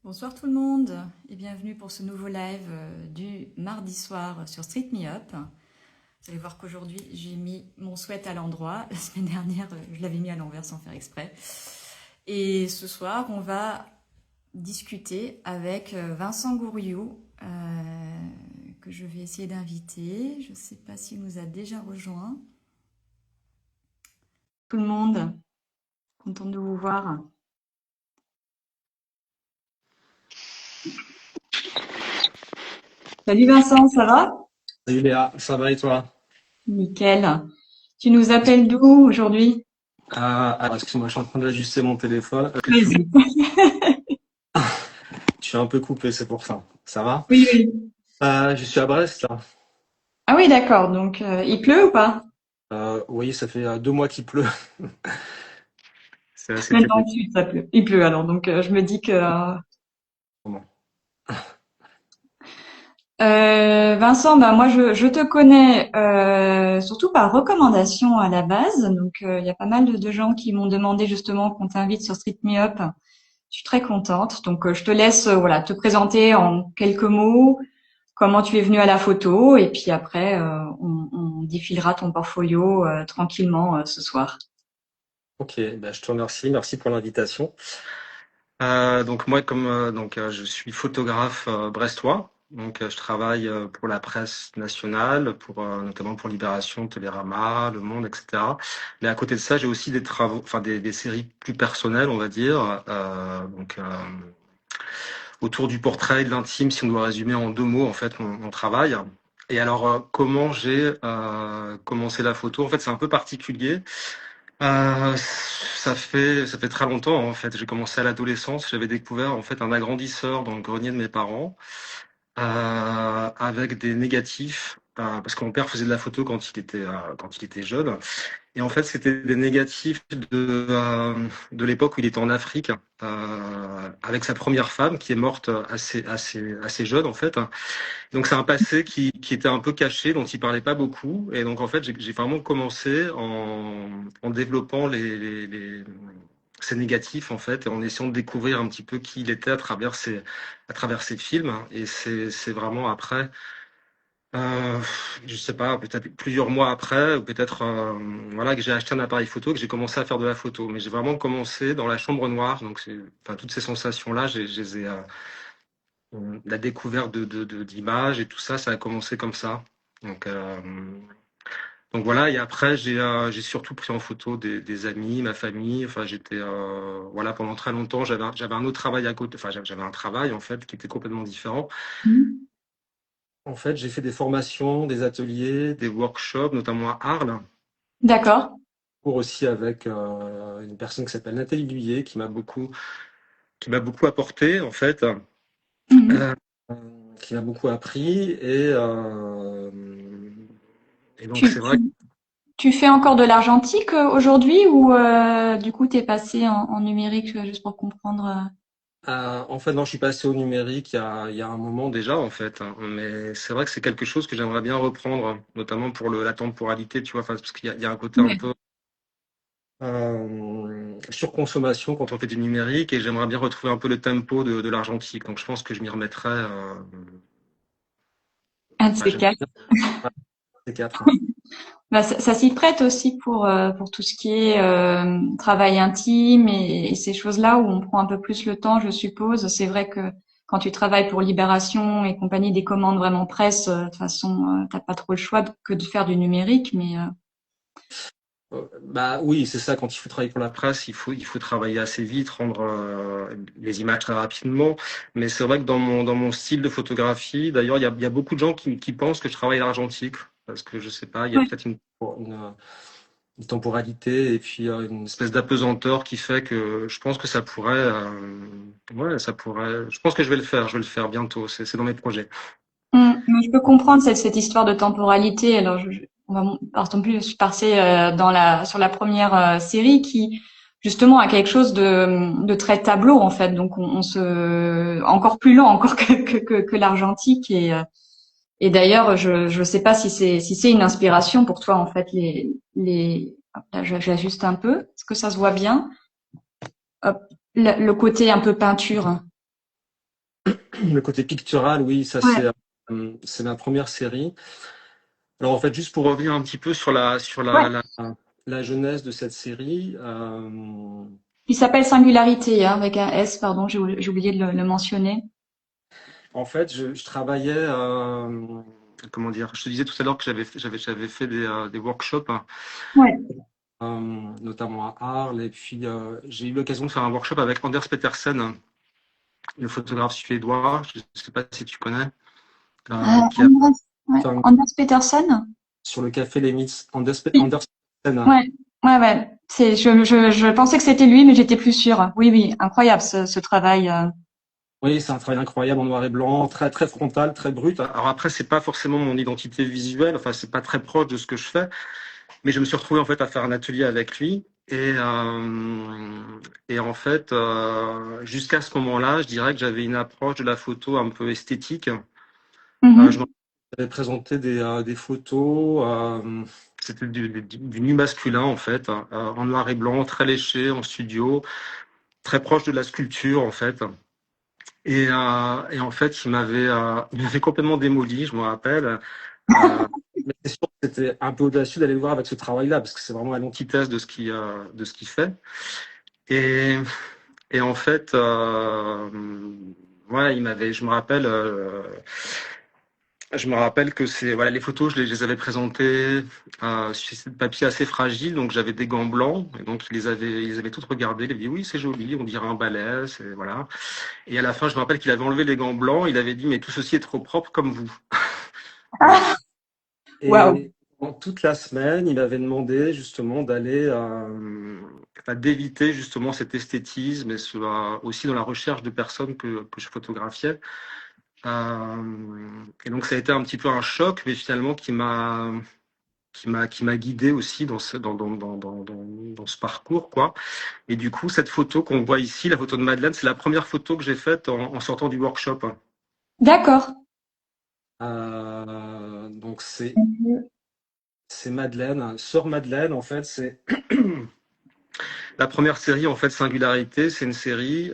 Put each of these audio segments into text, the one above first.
Bonsoir tout le monde et bienvenue pour ce nouveau live du mardi soir sur Street Me Up. Vous allez voir qu'aujourd'hui j'ai mis mon sweat à l'endroit. La semaine dernière je l'avais mis à l'envers sans faire exprès. Et ce soir on va discuter avec Vincent Gouriou que je vais essayer d'inviter. Je ne sais pas s'il nous a déjà rejoint. Tout le monde, contente de vous voir. Salut Vincent, ça va? Salut Léa, ça va et toi? Nickel. Tu nous appelles d'où aujourd'hui? Alors, excuse-moi, je suis en train d'ajuster mon téléphone. Vas-y. Je suis un peu coupé, c'est pour ça. Ça va? Oui, oui. Je suis à Brest, là. Ah oui, d'accord. Donc, il pleut ou pas? Oui, ça fait 2 mois qu'il pleut. C'est assez Même dans terrible. le sud, ça pleut. Il pleut alors. Donc, je me dis que. Vraiment. Vincent, bah, moi, je te connais surtout par recommandation à la base. Donc, il y a pas mal de gens qui m'ont demandé justement qu'on t'invite sur Street Me Up. Je suis très contente. Donc, je te laisse voilà, te présenter en quelques mots comment tu es venu à la photo. Et puis après, on défilera ton portfolio tranquillement ce soir. Ok, bah, je te remercie. Merci pour l'invitation. Donc moi, je suis photographe brestois. Donc je travaille pour la presse nationale, notamment pour Libération, Télérama, Le Monde, etc. Mais à côté de ça, j'ai aussi des travaux, enfin des séries plus personnelles, on va dire. Autour du portrait et de l'intime, si on doit résumer en 2 mots, en fait, mon travail. Et alors, comment j'ai commencé la photo? En fait, c'est un peu particulier. Ça fait très longtemps, en fait. J'ai commencé à l'adolescence. J'avais découvert, en fait, un agrandisseur dans le grenier de mes parents, avec des négatifs, parce que mon père faisait de la photo quand il était jeune. Et en fait, c'était des négatifs de l'époque où il était en Afrique, avec sa première femme qui est morte assez jeune, en fait. Donc, c'est un passé qui était un peu caché, dont il parlait pas beaucoup. Et donc, en fait, j'ai vraiment commencé en développant ces négatifs, en fait, et en essayant de découvrir un petit peu qui il était à travers ses films. Et c'est vraiment après. Euh, je sais pas, peut-être plusieurs mois après, ou peut-être voilà, que j'ai acheté un appareil photo, que j'ai commencé à faire de la photo. Mais j'ai vraiment commencé dans la chambre noire. Donc, enfin, toutes ces sensations-là, je les ai, la découverte d'images et tout ça, ça a commencé comme ça. Donc, euh, donc voilà. Et après, j'ai surtout pris en photo des amis, ma famille. Enfin, voilà, pendant très longtemps, j'avais un autre travail à côté. Enfin, j'avais un travail en fait qui était complètement différent. Mhm. En fait, j'ai fait des formations, des ateliers, des workshops, notamment à Arles, D'accord. pour aussi avec une personne qui s'appelle Nathalie Lhuillet, qui m'a beaucoup apporté, en fait, Mhm. euh, qui m'a beaucoup appris. Et donc, Tu, c'est vrai. tu, tu fais encore de l'argentique aujourd'hui ou du coup t'es passé en numérique juste pour comprendre En fait, non, je suis passé au numérique il y a un moment déjà, en fait, hein. Mais c'est vrai que c'est quelque chose que j'aimerais bien reprendre, notamment pour la temporalité, tu vois, enfin, parce qu'il y a un côté un Ouais. peu surconsommation quand on fait du numérique, et j'aimerais bien retrouver un peu le tempo de l'argentique. Donc, je pense que je m'y remettrai. Un de Ouais, ces j'aimerais quatre. bien ces quatre. Bah, ça s'y prête aussi pour tout ce qui est travail intime et ces choses-là où on prend un peu plus le temps, je suppose. C'est vrai que quand tu travailles pour Libération et compagnie, des commandes vraiment presse, de toute façon, t'as pas trop le choix que de faire du numérique, mais Bah oui, c'est ça. Quand il faut travailler pour la presse, il faut travailler assez vite, rendre les images très rapidement. Mais c'est vrai que dans mon style de photographie, d'ailleurs, il y a beaucoup de gens qui pensent que je travaille à l'argentique, parce que je sais pas, il y a ouais. peut-être une temporalité et puis une espèce d'apesanteur qui fait que je pense que ça pourrait, ouais, ça pourrait. Je pense que je vais le faire. Je vais le faire bientôt. C'est dans mes projets. Mais je peux comprendre cette histoire de temporalité. Alors, on va partons plus, je suis passée sur la première série qui justement a quelque chose de très tableau en fait. Donc, on se encore plus lent encore que l'argentique et d'ailleurs, je sais pas si c'est une inspiration pour toi en fait les hop, là, j'ajuste un peu. Est-ce que ça se voit bien? Hop, le côté un peu peinture. le côté pictural, oui, ça Ouais. c'est ma première série. Alors en fait, juste pour revenir un petit peu sur Ouais. la jeunesse de cette série, Il s'appelle Singularité, hein, avec un S, pardon, j'ai oublié de le mentionner. en fait, je travaillais, comment dire, je te disais tout à l'heure que j'avais fait des workshops, hein, Ouais. notamment à Arles, et puis j'ai eu l'occasion de faire un workshop avec Anders Petersen, le photographe suédois, je ne sais pas si tu connais, qui a Anders, ouais. fait Anders Peterson? sur le café Les Mythes. Oui. Anders Petersen. Ouais. Ouais, ouais. Je pensais que c'était lui, mais j'étais plus sûre. Oui, oui. Incroyable, ce travail. Oui, c'est un travail incroyable en noir et blanc, très très frontal, très brut. Alors après, c'est pas forcément mon identité visuelle, enfin c'est pas très proche de ce que je fais, mais je me suis retrouvé en fait à faire un atelier avec lui et en fait jusqu'à ce moment-là, je dirais que j'avais une approche de la photo un peu esthétique. Je Mhm. m'avais présenté des photos, c'était du nu masculin en fait, en noir et blanc, très léché, en studio, très proche de la sculpture en fait. Et en fait, il m'avait complètement démoli, je me rappelle. Mais c'est sûr que c'était un peu audacieux d'aller le voir avec ce travail-là, parce que c'est vraiment à l'antithèse de ce qu'il fait. Et, et en fait, ouais, je me rappelle que voilà, les photos, je les avais présentées sur ce papier assez fragile, donc j'avais des gants blancs, et donc ils les avaient toutes regardées, ils avaient dit oui, c'est joli, on dirait un balai, voilà. Et à la fin, je me rappelle qu'il avait enlevé les gants blancs. Il avait dit, mais tout ceci est trop propre comme vous. Voilà. Ah, waouh. Et toute la semaine, il m'avait demandé justement d'éviter justement cet esthétisme et aussi dans la recherche de personnes que je photographiais. Et donc ça a été un petit peu un choc, mais finalement qui m'a guidé aussi dans ce parcours, quoi. Et du coup, cette photo qu'on voit ici, la photo de Madeleine, c'est la première photo que j'ai faite en sortant du workshop. D'accord. Donc c'est Madeleine, Sœur Madeleine en fait, c'est la première série en fait Singularité, c'est une série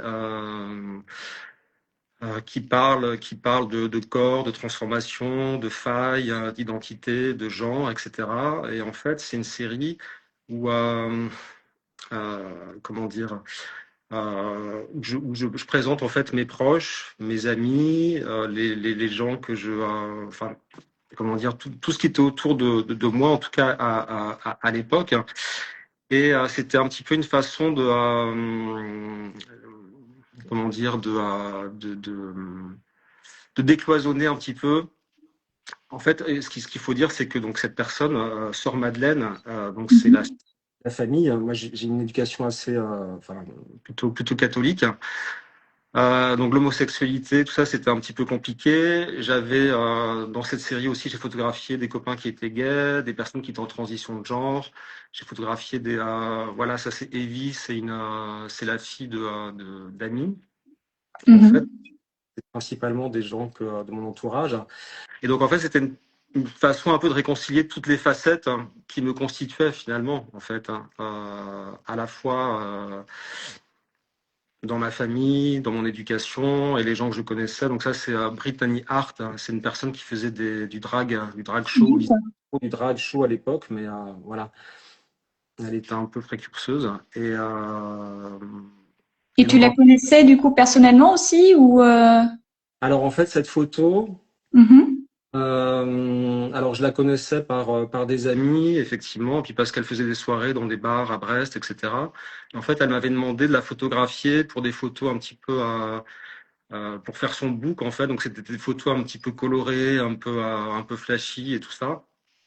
qui parle de corps, de transformation, de failles, d'identité, de genre, etc. Et en fait c'est une série où comment dire où je présente en fait mes proches, mes amis, les gens que enfin comment dire, tout ce qui était autour de moi, en tout cas à l'époque. Et c'était un petit peu une façon comment dire, de décloisonner un petit peu. En fait, ce qu'il faut dire, c'est que donc cette personne, Sœur Madeleine, donc c'est Mhm. la famille. Moi, j'ai une éducation assez, enfin, plutôt catholique. Donc l'homosexualité, tout ça, c'était un petit peu compliqué. J'avais dans cette série aussi, j'ai photographié des copains qui étaient gays, des personnes qui étaient en transition de genre. J'ai photographié voilà, ça c'est Evie, c'est la fille d'Annie. En fait, Mhm. c'est principalement des gens de mon entourage. Et donc en fait, c'était une façon un peu de réconcilier toutes les facettes qui me constituaient finalement, en fait, à la fois. Dans ma famille, dans mon éducation et les gens que je connaissais. Donc ça, c'est Brittany Hart. C'est une personne qui faisait du drag show, D'accord. du drag show à l'époque, mais voilà, elle était un peu précurseuse. Et Et tu donc, la connaissais du coup personnellement aussi ou alors en fait, cette photo, Mhm. alors je la connaissais par des amis, effectivement, et puis parce qu'elle faisait des soirées dans des bars à Brest, etc. Et en fait, elle m'avait demandé de la photographier pour des photos un petit peu pour faire son book en fait. Donc c'était des photos un petit peu colorées, un peu flashy et tout ça,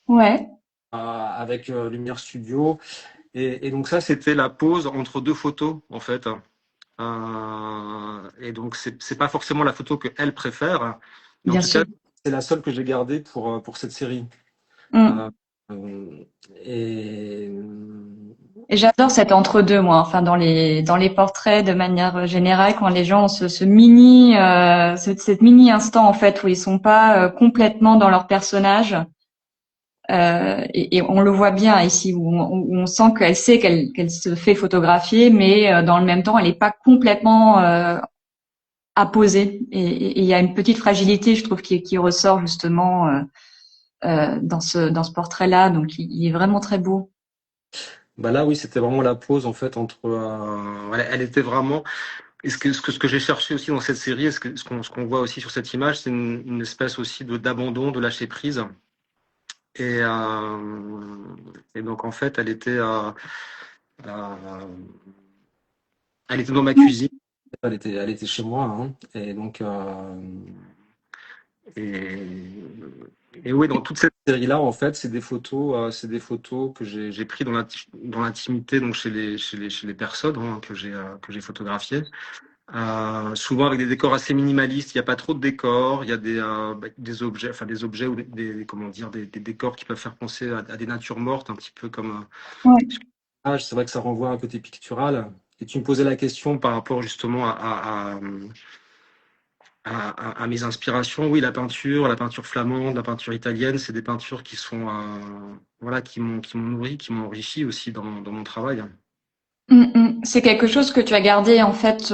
Ouais, avec lumière studio. Et donc ça c'était la pause entre deux photos en fait. Et donc c'est pas forcément la photo que elle préfère, mais en bien tout cas sûr. c'est la seule que j'ai gardée pour cette série. Mm. Euh, et Et j'adore cet entre-deux, moi. Enfin, dans les portraits, de manière générale, quand les gens ont ce mini, cette mini instant en fait où ils sont pas complètement dans leur personnage. Et on le voit bien ici où on sent qu'elle sait qu'elle se fait photographier, mais dans le même temps, elle n'est pas complètement à poser. Et il y a une petite fragilité, je trouve, qui ressort justement dans ce portrait-là. Donc, il est vraiment très beau. Bah là, oui, c'était vraiment la pause en fait entre. Voilà, elle était vraiment. Et ce que j'ai cherché aussi dans cette série, et ce qu'on voit aussi sur cette image, c'est une espèce aussi d'abandon, de lâcher prise. Et, et donc en fait, euh, elle était dans ma cuisine. Elle était chez moi, hein. Et donc, et, et oui, dans toute cette série-là, en fait, c'est des photos que j'ai pris dans l'intimité, donc chez les personnes, hein, que j'ai photographiées. Souvent avec des décors assez minimalistes. Il n'y a pas trop de décors. Il y a des objets, enfin des objets ou comment dire, des décors qui peuvent faire penser à des natures mortes, un petit peu comme. Ouais. C'est vrai que ça renvoie à un côté pictural. Et tu me posais la question par rapport justement à mes inspirations. Oui, la peinture flamande, la peinture italienne, c'est des peintures qui sont, voilà, qui m'ont nourri, qui m'ont enrichi aussi dans mon travail. C'est quelque chose que tu as gardé en fait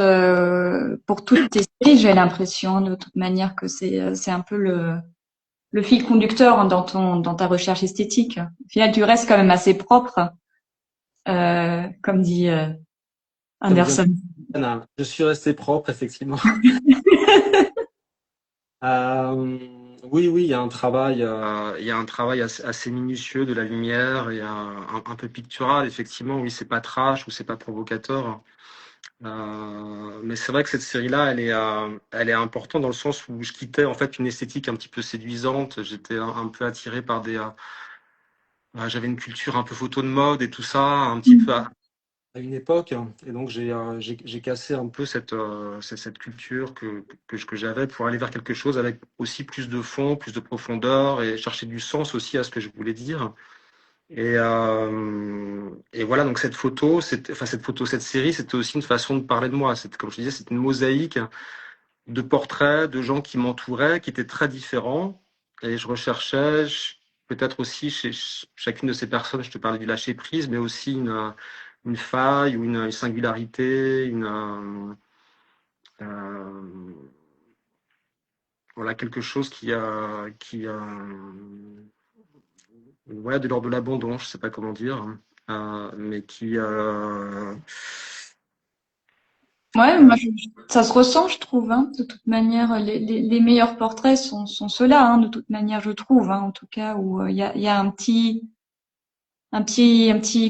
pour toutes tes séries. J'ai l'impression de toute manière que c'est un peu le fil conducteur hein, dans ta recherche esthétique. Au final, tu restes quand même assez propre, comme dit Comme dit Anderson. Anna, je suis resté propre, effectivement. Oui, oui, il y a un travail assez minutieux de la lumière et un peu pictural, effectivement. Oui, c'est pas trash ou c'est pas provocateur. Mais c'est vrai que cette série-là, elle est importante dans le sens où je quittais en fait une esthétique un petit peu séduisante. J'étais un peu attiré par j'avais une culture un peu photo de mode et tout ça, un petit peu à une époque. Et donc j'ai cassé un peu cette culture que j'avais pour aller vers quelque chose avec aussi plus de fond, plus de profondeur et chercher du sens aussi à ce que je voulais dire. Et voilà, donc cette série, c'était aussi une façon de parler de moi. Comme je disais, c'était une mosaïque de portraits de gens qui m'entouraient, qui étaient très différents. Et je recherchais, peut-être aussi chez chacune de ces personnes, je te parlais du lâcher prise, mais aussi une faille ou une singularité, voilà, quelque chose ouais, de l'ordre de l'abandon, je sais pas comment dire, hein. Mais Ouais, euh, ça se ressent, je trouve. Hein, de toute manière, les meilleurs portraits sont ceux-là. Hein, de toute manière, je trouve. Hein, en tout cas, où il y a un petit,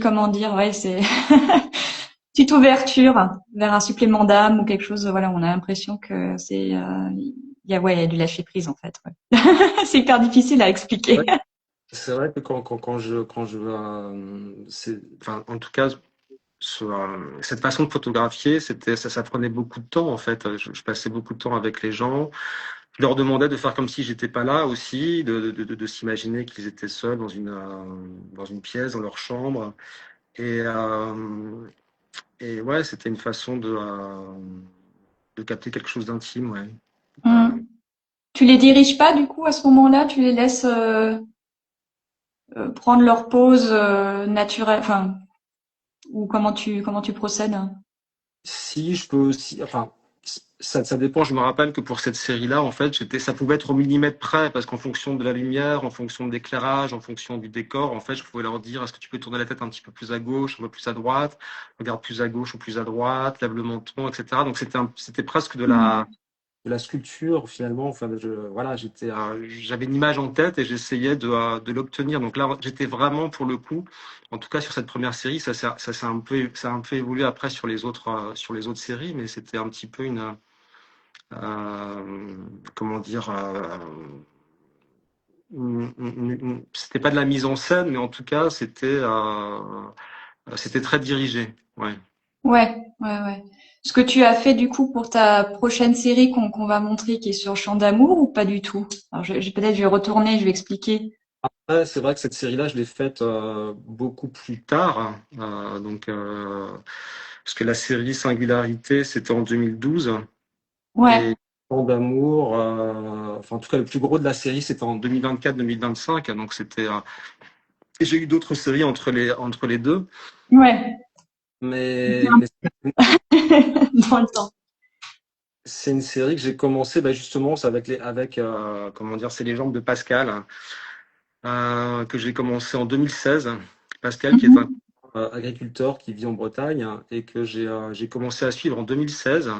comment dire, ouais, c'est petite ouverture vers un supplément d'âme ou quelque chose. Voilà, on a l'impression que il y a du lâcher prise en fait. Ouais. C'est hyper difficile à expliquer. ouais, c'est vrai que enfin, en tout cas, cette façon de photographier, ça prenait beaucoup de temps en fait. Je passais beaucoup de temps avec les gens. Je leur demandais de faire comme si j'étais pas là aussi, de s'imaginer qu'ils étaient seuls dans une pièce, dans leur chambre. Et ouais, c'était une façon de capter quelque chose d'intime, ouais. Euh, Hum. Tu les diriges pas du coup à ce moment-là, tu les laisses prendre leur pause naturelle, enfin, ou comment tu procèdes? Si je peux aussi, enfin, ça dépend. Je me rappelle que pour cette série-là, en fait, ça pouvait être au millimètre près, parce qu'en fonction de la lumière, en fonction de l'éclairage, en fonction du décor, en fait, je pouvais leur dire, est-ce que tu peux tourner la tête un petit peu plus à gauche, un peu plus à droite, regarde plus à gauche ou plus à droite, lève le menton, etc. Donc c'était presque de la sculpture finalement. Enfin, voilà, j'avais une image en tête et j'essayais de l'obtenir. Donc là, j'étais vraiment pour le coup, en tout cas sur cette première série, ça a un peu évolué après sur les autres séries, mais c'était un petit peu comment dire, c'était pas de la mise en scène, mais en tout cas, c'était très dirigé. Ouais. Ouais, ouais, ouais. Ce que tu as fait du coup pour ta prochaine série qu'on va montrer, qui est sur Chant d'amour ou pas du tout? Alors peut-être je vais retourner, je vais expliquer. Ouais, c'est vrai que cette série-là, je l'ai faite beaucoup plus tard. Parce que la série Singularité, c'était en 2012. Ouais, Et Tant d'amour, enfin, en tout cas, le plus gros de la série, c'était en 2024-2025. Donc, et j'ai eu d'autres séries entre les deux. ouais, Mais dans le temps. c'est une série que j'ai commencé, justement, c'est comment dire, c'est les Légendes de Pascal, que j'ai commencé en 2016. Pascal, qui est un Mhm. agriculteur qui vit en Bretagne et que j'ai commencé à suivre en 2016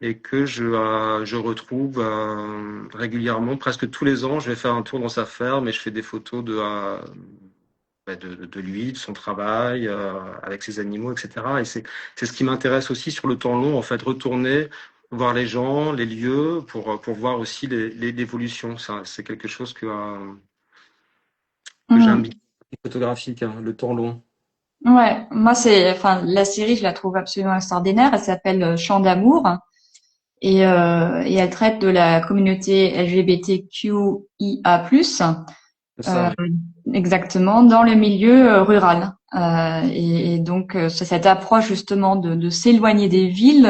et que je retrouve régulièrement, presque tous les ans. Je vais faire un tour dans sa ferme et je fais des photos de lui, de son travail, avec ses animaux, etc. Et c'est ce qui m'intéresse aussi sur le temps long, en fait, retourner, voir les gens, les lieux, pour voir aussi l'évolution. Ça, c'est quelque chose que j'aime bien, Mhm. photographique, hein, le temps long. Ouais, moi enfin, la série, je la trouve absolument extraordinaire. Elle s'appelle Chant d'amour et elle traite de la communauté LGBTQIA+. C'est ça, Euh, oui. exactement, dans le milieu rural. Et donc, c'est cette approche justement de s'éloigner des villes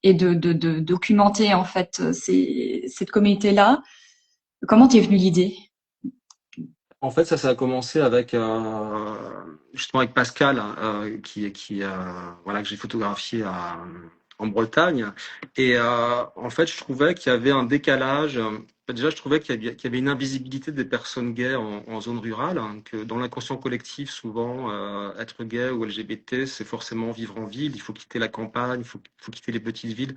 et de documenter en fait cette communauté-là. Comment t'es venue l'idée? En fait, ça a commencé avec justement avec Pascal, voilà, que j'ai photographié en Bretagne. Et en fait, je trouvais qu'il y avait un décalage. Déjà, je trouvais qu'il y avait une invisibilité des personnes gays en zone rurale, hein, que dans l'inconscient collectif, souvent, être gay ou LGBT, c'est forcément vivre en ville. Il faut quitter la campagne, il faut quitter les petites villes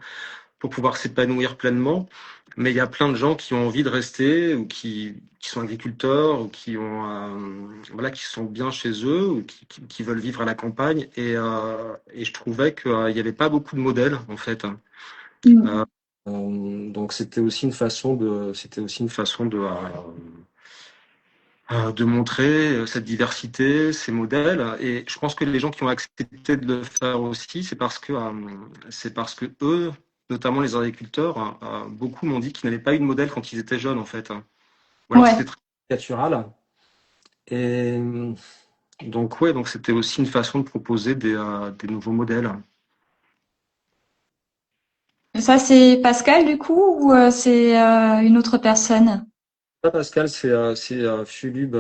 pour pouvoir s'épanouir pleinement. Mais il y a plein de gens qui ont envie de rester ou qui sont agriculteurs ou voilà, qui sont bien chez eux ou qui veulent vivre à la campagne. Et je trouvais qu'il n'y avait pas beaucoup de modèles, en fait. Mm. Euh, donc c'était aussi une façon de montrer cette diversité, ces modèles. Et je pense que les gens qui ont accepté de le faire aussi, c'est parce que eux, notamment les agriculteurs, beaucoup m'ont dit qu'ils n'avaient pas eu de modèle quand ils étaient jeunes, en fait. Ou alors Ouais. c'était très caricatural. Et donc, ouais, donc c'était aussi une façon de proposer des nouveaux modèles. Ça, c'est Pascal du coup ou c'est une autre personne? Ça, Pascal, c'est Philippe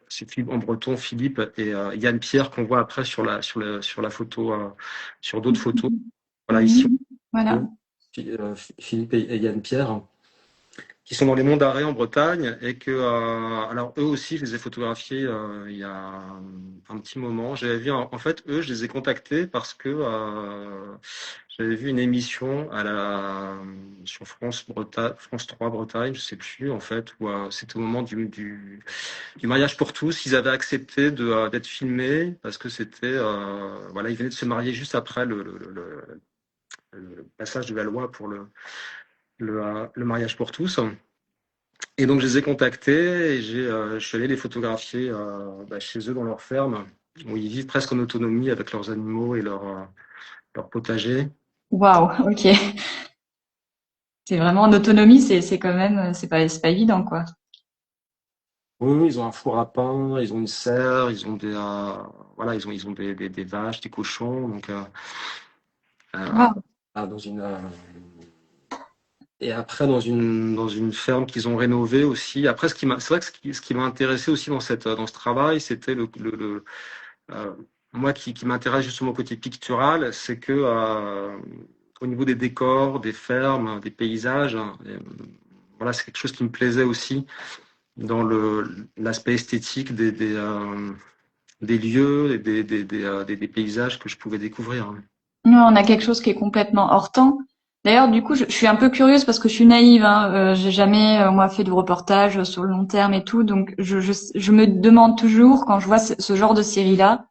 c'est Philippe en breton, Philippe et Yann Pierre qu'on voit après sur la photo, sur d'autres photos. Voilà, ici, Mhm. on Voilà. voit Philippe et Yann Pierre, qui sont dans les Monts d'Arrée en Bretagne, et alors eux aussi, je les ai photographiés il y a un petit moment. J'avais vu, en fait, eux, je les ai contactés parce que j'avais vu une émission sur France 3 Bretagne, je sais plus, en fait, où c'était au moment du mariage pour tous. Ils avaient accepté d'être filmés parce que voilà, ils venaient de se marier juste après le passage de la loi pour le mariage pour tous. Et donc, je les ai contactés et je suis allé les photographier chez eux dans leur ferme, où ils vivent presque en autonomie avec leurs animaux et leur potager. Waouh. Ok. C'est vraiment en autonomie. C'est quand même c'est pas évident quoi. Oui, oui, ils ont un four à pain, ils ont une serre, voilà, ils ont des vaches, des cochons, donc Waouh. dans et après dans une ferme qu'ils ont rénovée aussi. Après, c'est vrai que ce qui m'a intéressé aussi dans ce travail, c'était Euh, moi qui m'intéresse justement au côté pictural, c'est que au niveau des décors, des fermes, des paysages, hein, voilà, c'est quelque chose qui me plaisait aussi dans l'aspect esthétique des lieux et des paysages que je pouvais découvrir, hein. Nous, on a quelque chose qui est complètement hors temps. D'ailleurs, du coup, je suis un peu curieuse parce que je suis naïve, hein. J'ai jamais, moi, fait de reportage sur le long terme et tout. Donc, je me demande toujours, quand je vois ce genre de série-là,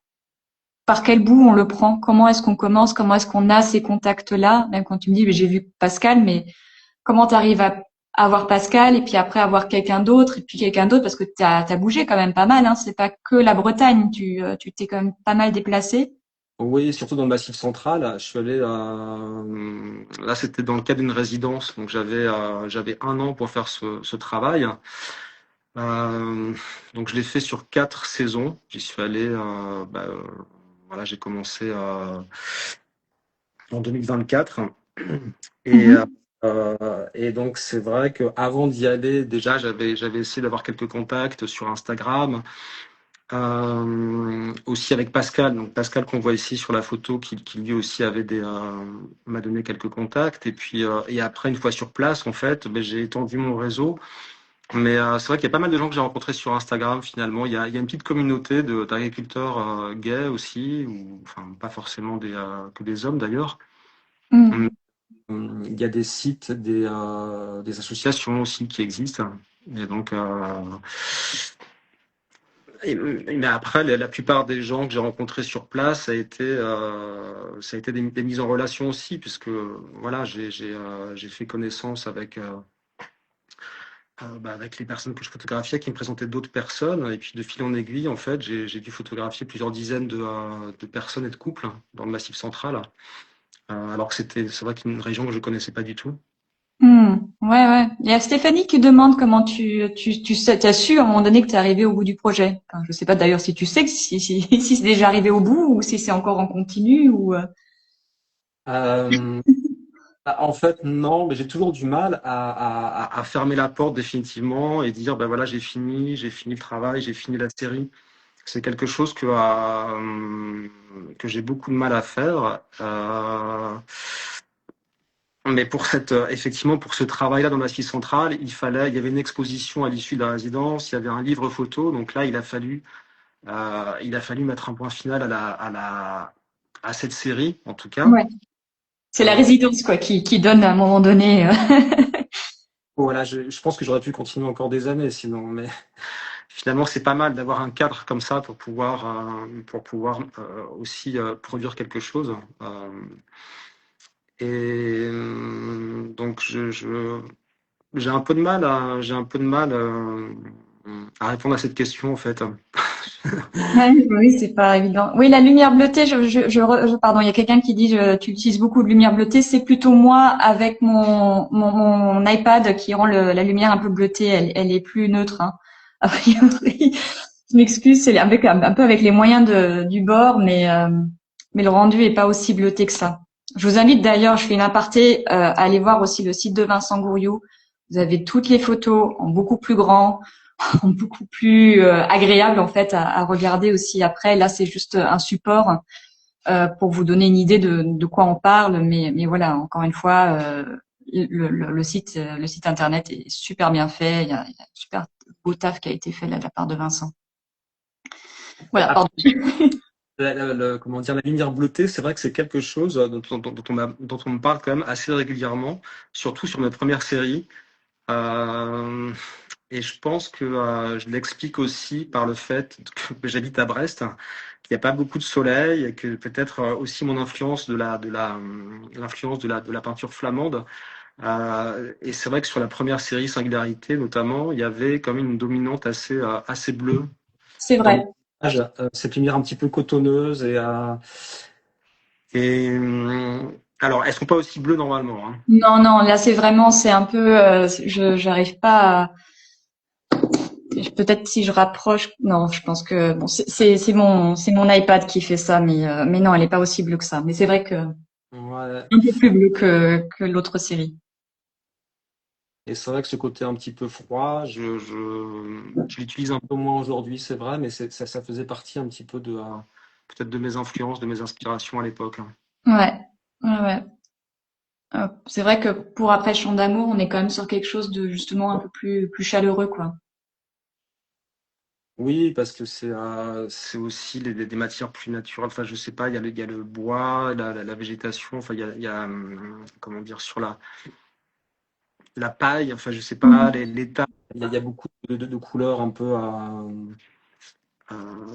par quel bout on le prend? Comment est-ce qu'on commence? Comment est-ce qu'on a ces contacts-là? Même quand tu me dis, mais j'ai vu Pascal, mais comment tu arrives à avoir Pascal et puis après avoir quelqu'un d'autre et puis quelqu'un d'autre parce que t'as bougé quand même pas mal, hein. C'est pas que la Bretagne. Tu t'es quand même pas mal déplacé. Oui, surtout dans le Massif central. Je suis allé là, c'était dans le cadre d'une résidence, donc j'avais 1 an pour faire ce travail. Euh, donc je l'ai fait sur 4 saisons. J'y suis allé, voilà, j'ai commencé en 2024. Et, euh, Mhm. et donc c'est vrai qu'avant d'y aller, déjà j'avais essayé d'avoir quelques contacts sur Instagram. Aussi avec Pascal, donc Pascal qu'on voit ici sur la photo, qui lui aussi avait m'a donné quelques contacts. Et puis et après, une fois sur place, en fait, ben, j'ai étendu mon réseau. Mais c'est vrai qu'il y a pas mal de gens que j'ai rencontrés sur Instagram finalement. Il y a une petite communauté d'agriculteurs gays aussi, ou enfin pas forcément que des hommes d'ailleurs. Mm. Hum, Il y a des sites, des associations aussi qui existent. Et donc, mais après, la plupart des gens que j'ai rencontrés sur place, ça a été des mises en relation aussi, puisque voilà, j'ai fait connaissance avec les personnes que je photographiais, qui me présentaient d'autres personnes, et puis de fil en aiguille, en fait, j'ai dû photographier plusieurs dizaines de personnes et de couples dans le Massif central, alors que c'est vrai qu'une région que je connaissais pas du tout. Mm. Ouais, ouais. Il y a Stéphanie qui demande comment tu sais, t'as su à un moment donné que tu es arrivé au bout du projet. Enfin, je sais pas d'ailleurs si tu sais que si c'est déjà arrivé au bout ou si c'est encore en continu ou. Euh, En fait, non, mais j'ai toujours du mal à fermer la porte définitivement et dire, ben voilà, j'ai fini le travail, j'ai fini la série. C'est quelque chose que j'ai beaucoup de mal à faire. Mais effectivement, pour ce travail-là dans l'Asie centrale, il y avait une exposition à l'issue de la résidence, il y avait un livre photo, donc là, il a fallu mettre un point final à cette série, en tout cas. Ouais. C'est la Euh, résidence quoi qui donne à un moment donné. voilà, je pense que j'aurais pu continuer encore des années sinon, mais finalement, c'est pas mal d'avoir un cadre comme ça pour pouvoir aussi produire quelque chose. Donc, j'ai un peu de mal à répondre à cette question en fait. Ouais, oui, c'est pas évident. Oui, la lumière bleutée, pardon, il y a quelqu'un qui dit tu utilises beaucoup de lumière bleutée. C'est plutôt moi avec mon iPad qui rend la lumière un peu bleutée. Elle est plus neutre, hein. A priori, je m'excuse, c'est avec un peu avec les moyens du bord, mais le rendu est pas aussi bleuté que ça. Je vous invite d'ailleurs, je fais une aparté, à aller voir aussi le site de Vincent Gouriou. Vous avez toutes les photos en beaucoup plus grand, beaucoup plus agréable en fait à regarder aussi après. Là, c'est juste un support pour vous donner une idée de quoi on parle, mais voilà, encore une fois, le site internet est super bien fait. Il y a un super beau taf qui a été fait là, de la part de Vincent. Voilà, Après, pardon. comment dire, la lumière bleutée, c'est vrai que c'est quelque chose dont on me parle quand même assez régulièrement, surtout sur mes premières séries. Euh, et je pense que je l'explique aussi par le fait que j'habite à Brest, qu'il n'y a pas beaucoup de soleil, et que peut-être aussi mon influence l'influence de la peinture flamande. Et c'est vrai que sur la première série Singularité, notamment, il y avait comme une dominante assez bleue C'est dans vrai. l'image, cette lumière un petit peu cotonneuse alors elles sont pas aussi bleues normalement, hein. Non, non, là c'est vraiment, c'est un peu, je j'arrive pas à, peut-être si je rapproche, non, je pense que bon, c'est mon iPad qui fait ça, mais non, elle est pas aussi bleue que ça. Mais c'est vrai que Ouais. un peu plus bleue que l'autre série. Et c'est vrai que ce côté un petit peu froid, je l'utilise un peu moins aujourd'hui, c'est vrai, mais ça faisait partie un petit peu peut-être de mes influences, de mes inspirations à l'époque, hein. Ouais, ouais, ouais. C'est vrai que pour Après Chant d'amour, on est quand même sur quelque chose de justement un peu plus chaleureux, quoi. Oui, parce que c'est aussi des matières plus naturelles. Enfin, je sais pas, il y a le bois, la végétation. Enfin, il y a comment dire, sur la paille. Enfin, je sais pas, Mm. les tailles. Il y a beaucoup de couleurs un peu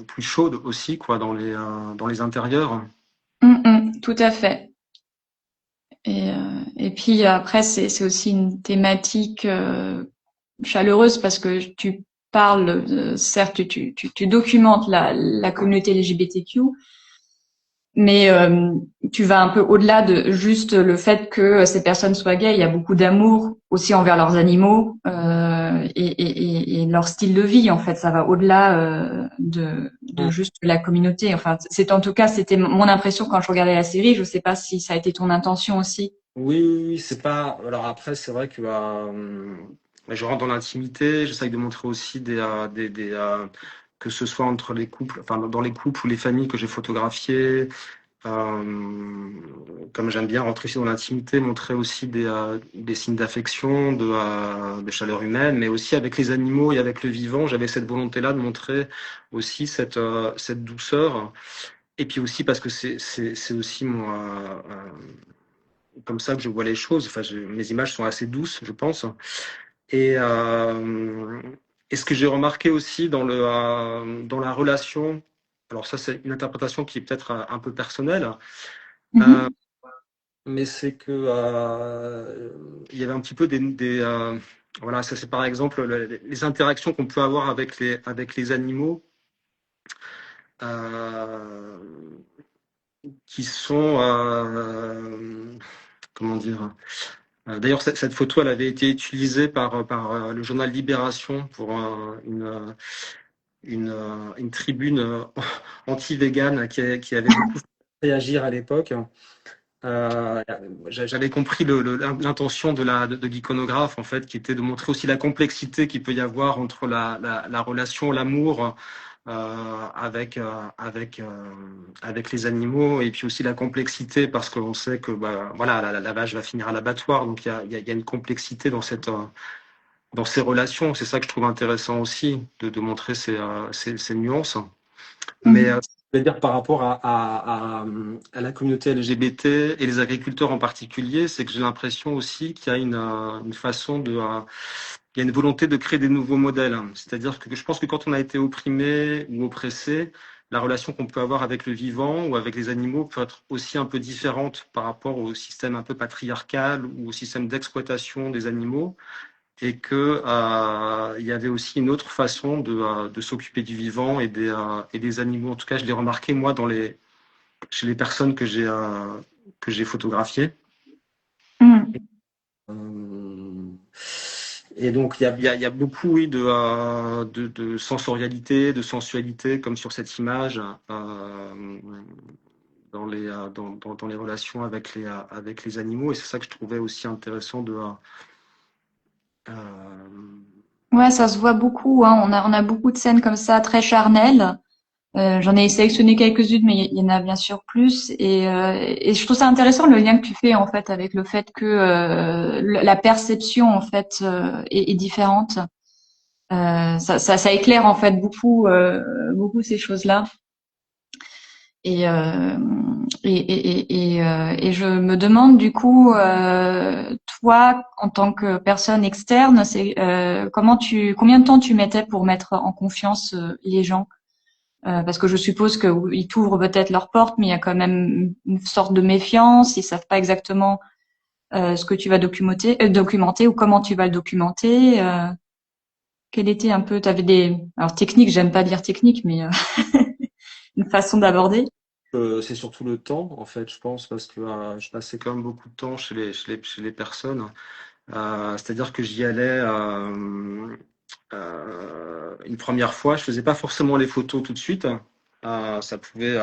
plus chaudes aussi, quoi, dans les intérieurs. Tout à fait. Et puis après, c'est aussi une thématique chaleureuse parce que tu parles, certes, tu documentes la communauté LGBTQ, mais tu vas un peu au-delà de juste le fait que ces personnes soient gays. Il y a beaucoup d'amour aussi envers leurs animaux et leur style de vie. En fait, ça va au-delà de juste la communauté. Enfin, c'est en tout cas, c'était mon impression quand je regardais la série. Je sais pas si ça a été ton intention aussi. Oui, oui, oui, c'est pas. Alors après, c'est vrai que je rentre dans l'intimité, j'essaye de montrer aussi que ce soit entre les couples, enfin dans les couples ou les familles que j'ai photographiées. Comme j'aime bien rentrer aussi dans l'intimité, montrer aussi des signes d'affection, de chaleur humaine, mais aussi avec les animaux et avec le vivant, j'avais cette volonté-là de montrer aussi cette douceur. Et puis aussi parce que c'est aussi comme ça que je vois les choses. Enfin, mes images sont assez douces, je pense. Et, euh, et ce que j'ai remarqué aussi dans la relation, alors ça c'est une interprétation qui est peut-être un peu personnelle, euh, Mhm. mais c'est que il y avait un petit peu voilà, ça c'est par exemple les interactions qu'on peut avoir avec les animaux euh, qui sont comment dire. D'ailleurs, cette photo, elle avait été utilisée par le journal Libération pour une tribune anti-végane qui avait beaucoup fait réagir à l'époque. Euh, J'avais compris l'intention de l'iconographe, en fait, qui était de montrer aussi la complexité qu'il peut y avoir entre la relation, l'amour avec les animaux, et puis aussi la complexité, parce qu'on sait que bah, voilà, la vache va finir à l'abattoir, donc il y a une complexité dans ces relations. C'est ça que je trouve intéressant aussi, de montrer ces nuances. Mais Mhm. je veux dire par rapport à la communauté LGBT et les agriculteurs en particulier, c'est que j'ai l'impression aussi qu'il y a une façon il y a une volonté de créer des nouveaux modèles. C'est-à-dire que je pense que quand on a été opprimé ou oppressé, la relation qu'on peut avoir avec le vivant ou avec les animaux peut être aussi un peu différente par rapport au système un peu patriarcal ou au système d'exploitation des animaux, et que il y avait aussi une autre façon de s'occuper du vivant et des animaux. En tout cas, je l'ai remarqué moi chez les personnes que j'ai photographiées. Mhm. Euh, et donc il y a beaucoup oui, de sensorialité, de sensualité, comme sur cette image, dans les relations avec les animaux. Et c'est ça que je trouvais aussi intéressant euh, Ouais, ça se voit beaucoup, hein. On a beaucoup de scènes comme ça, très charnelles. J'en ai sélectionné quelques-unes, mais il y en a bien sûr plus. Et je trouve ça intéressant le lien que tu fais en fait avec le fait que la perception en fait est différente. Ça éclaire en fait beaucoup ces choses-là. Et, euh, et je me demande du coup, toi, en tant que personne externe, c'est combien de temps tu mettais pour mettre en confiance les gens? Parce que je suppose qu'ils t'ouvrent peut-être leurs portes, mais il y a quand même une sorte de méfiance. Ils savent pas exactement ce que tu vas documenter ou comment tu vas le documenter. Quel était un peu, t'avais alors techniques, j'aime pas dire technique, mais une façon d'aborder. c'est surtout le temps, en fait, je pense, parce que je passais quand même beaucoup de temps chez les personnes. C'est-à-dire que j'y allais une première fois, je faisais pas forcément les photos tout de suite. Ça pouvait,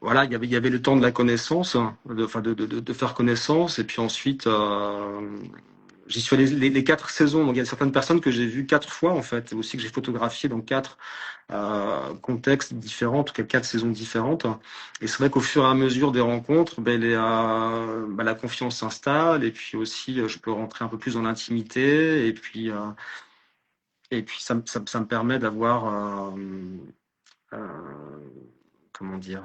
voilà, il y avait le temps de la connaissance, enfin de faire connaissance, et puis ensuite, j'y suis allé les 4 saisons. Donc il y a certaines personnes que j'ai vues 4 fois en fait, et aussi que j'ai photographiées dans 4 contextes différents, en tout cas 4 saisons différentes. Et c'est vrai qu'au fur et à mesure des rencontres, ben, la confiance s'installe, et puis aussi je peux rentrer un peu plus dans l'intimité, et puis ça me permet d'avoir, comment dire,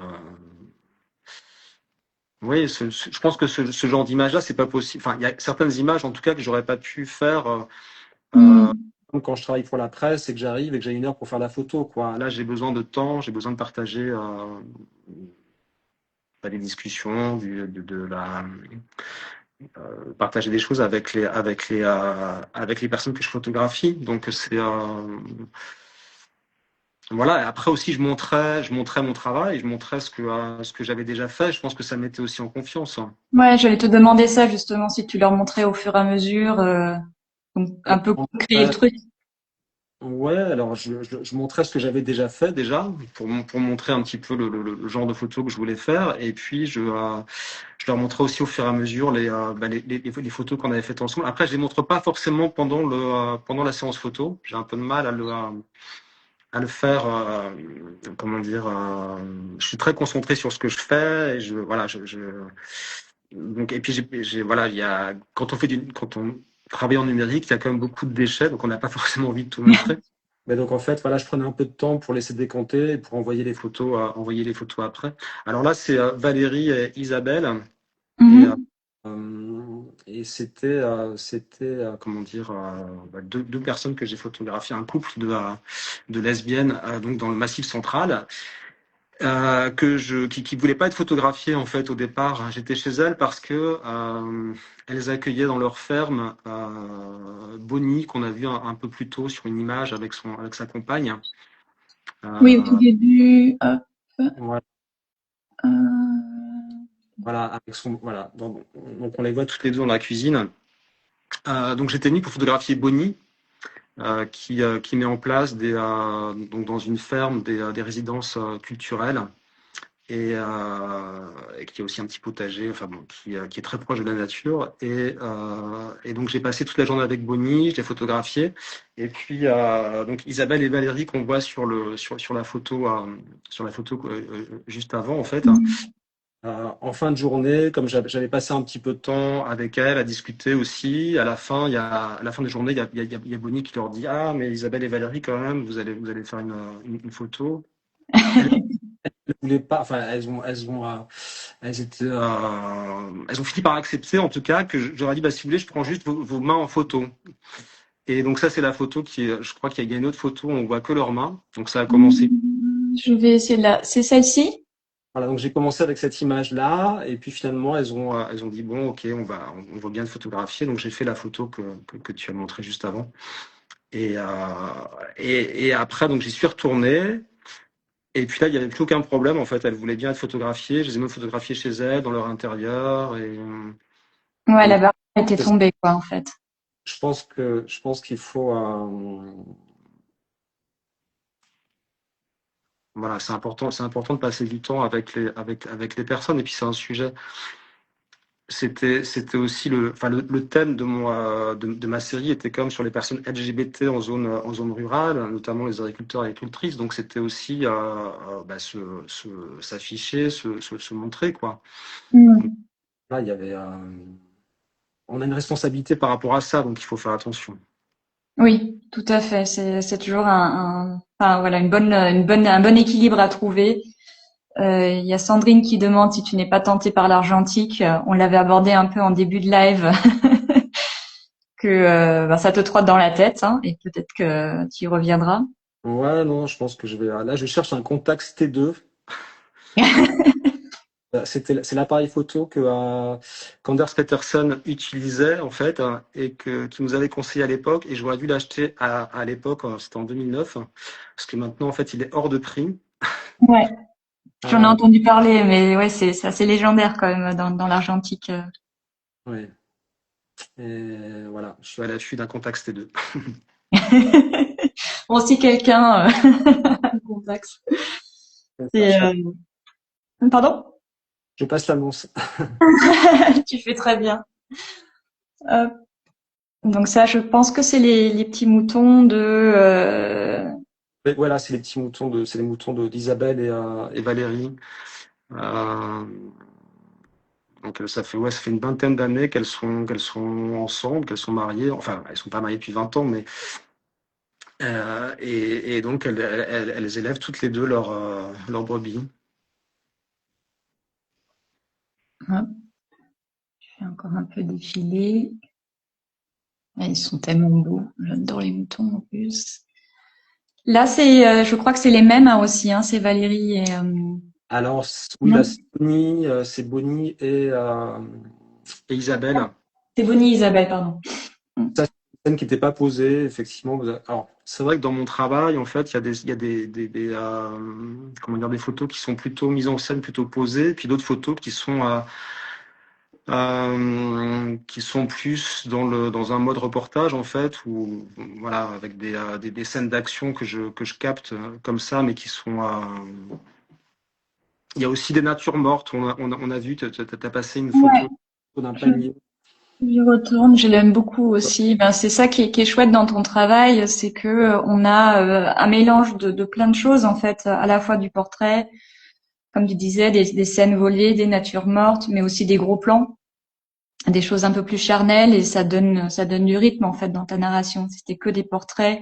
oui, je pense que ce genre d'image-là, c'est pas possible. Enfin, il y a certaines images, en tout cas, que j'aurais pas pu faire. Hmm. Comme quand je travaille pour la presse et que j'arrive et que j'ai 1 heure pour faire la photo, quoi. Là, j'ai besoin de temps, j'ai besoin de partager des discussions, partager des choses avec les personnes que je photographie. Donc c'est voilà. Et après aussi, je montrais mon travail, je montrais ce que j'avais déjà fait. Je pense que ça me mettait aussi en confiance, hein. Ouais, j'allais te demander ça justement, si tu leur montrais au fur et à mesure, donc un peu créer le Ouais, truc. ouais, alors je montrais ce que j'avais déjà fait déjà pour montrer un petit peu le genre de photos que je voulais faire, et puis je leur montrais aussi au fur et à mesure les photos qu'on avait faites ensemble. Après, je les montre pas forcément pendant la séance photo. J'ai un peu de mal à le faire, comment dire, je suis très concentré sur ce que je fais et voilà, donc, et puis voilà, quand on travaille en numérique, il y a quand même beaucoup de déchets, donc on n'a pas forcément envie de tout montrer. Mais donc en fait, voilà, je prenais un peu de temps pour laisser décompter et pour envoyer les photos après. Alors là, c'est Valérie et Isabelle. Et, Mhm. comment dire, deux personnes que j'ai photographiées, un couple de lesbiennes, donc dans le Massif central, qui voulaient pas être photographiées en fait au départ. J'étais chez elles parce que elles accueillaient dans leur ferme Bonnie, qu'on a vu un peu plus tôt sur une image avec sa compagne. Oui, au tout Euh, début, hop, voilà, euh, voilà, voilà. Donc on les voit toutes les deux dans la cuisine. Donc j'étais venu pour photographier Bonnie, qui met en place donc dans une ferme des résidences culturelles et qui a aussi un petit potager, enfin bon, qui est très proche de la nature. Et donc j'ai passé toute la journée avec Bonnie, je l'ai photographié. Et puis donc Isabelle et Valérie qu'on voit sur sur la photo juste avant en fait. En fin de journée, comme j'avais passé un petit peu de temps avec elle à discuter aussi, à la fin de la journée, il y a Bonnie qui leur dit: «Ah, mais Isabelle et Valérie, quand même, vous allez faire une photo.» Elles ne voulaient pas, enfin, elles ont fini par accepter, en tout cas, que j'aurais dit: «Bah, si vous voulez, je prends juste vos mains en photo.» Et donc, ça, c'est la photo je crois qu'il y a une autre photo, on voit que leurs mains. Donc, ça a commencé. je vais essayer là. C'est celle-ci? Voilà, donc j'ai commencé avec cette image-là, et puis finalement, elles ont dit: «Bon, ok, on voit bien de photographier.» Donc j'ai fait la photo que tu as montrée juste avant. Et, euh, et après, donc j'y suis retourné. Et puis là, il n'y avait plus aucun problème. En fait, elles voulaient bien être photographiées. Je les ai même photographiées chez elles, dans leur intérieur. Ouais, la Donc, barrière était tombée, quoi, en fait. je pense qu'il faut, voilà, c'est important de passer du temps avec les personnes. Et puis c'est un sujet. C'était aussi enfin le thème de ma série était quand même sur les personnes LGBT en zone rurale, notamment les agriculteurs et agricultrices. Donc c'était aussi s'afficher, se montrer quoi. Donc, Mm. là, on a une responsabilité par rapport à ça, donc il faut faire attention. Oui, tout à fait. C'est toujours enfin, voilà, un bon équilibre à trouver. Il y a Sandrine qui demande si tu n'es pas tentée par l'argentique. On l'avait abordé un peu en début de live, que ça te trotte dans la tête, hein, et peut-être que tu y reviendras. Ouais, non, je pense que je vais. Là, je cherche un Contax T2. C'est l'appareil photo qu'Anders Peterson utilisait en fait, hein, et qui nous avait conseillé à l'époque. Et j'aurais dû l'acheter à l'époque, c'était en 2009, hein, parce que maintenant en fait il est hors de prix. Ouais, j'en ai Euh, entendu parler, mais ouais, c'est assez légendaire quand même dans l'argentique. ouais. Et voilà, je suis à l'affût d'un Contax T2. Bon, si quelqu'un me contacte. C'est ça, C'est, pardon? je passe l'annonce. Tu fais très bien. Hop. Donc ça, je pense que c'est les petits moutons de. Mais voilà, c'est les moutons d'Isabelle et Valérie. Euh, donc ça fait une vingtaine d'années qu'elles sont ensemble, qu'elles sont mariées. Enfin, elles sont pas mariées depuis 20 ans, mais et donc elles élèvent toutes les deux leur brebis. Hop, je fais encore un peu défiler. Ah, ils sont tellement beaux. J'adore les moutons en plus. Là, je crois que c'est les mêmes, hein, aussi. Hein, c'est Valérie et Alors oui, là non, c'est Bonnie et Isabelle. c'est Bonnie et Isabelle, pardon. Ça, c'est une scène qui n'était pas posée, effectivement. Alors, c'est vrai que dans mon travail, en fait, il y a comment dire, des photos qui sont plutôt mises en scène, plutôt posées, puis d'autres photos qui sont plus dans un mode reportage, en fait, ou voilà, avec des scènes d'action que je capte comme ça, mais qui sont. Il y a aussi des natures mortes. On a vu, tu as passé une photo Ouais, d'un je, panier. J'y retourne, je l'aime beaucoup aussi. Ben, c'est ça qui est chouette dans ton travail, c'est que on a un mélange de plein de choses en fait, à la fois du portrait, comme tu disais, des scènes volées, des natures mortes, mais aussi des gros plans, des choses un peu plus charnelles et ça donne du rythme en fait dans ta narration. Si c'était que des portraits,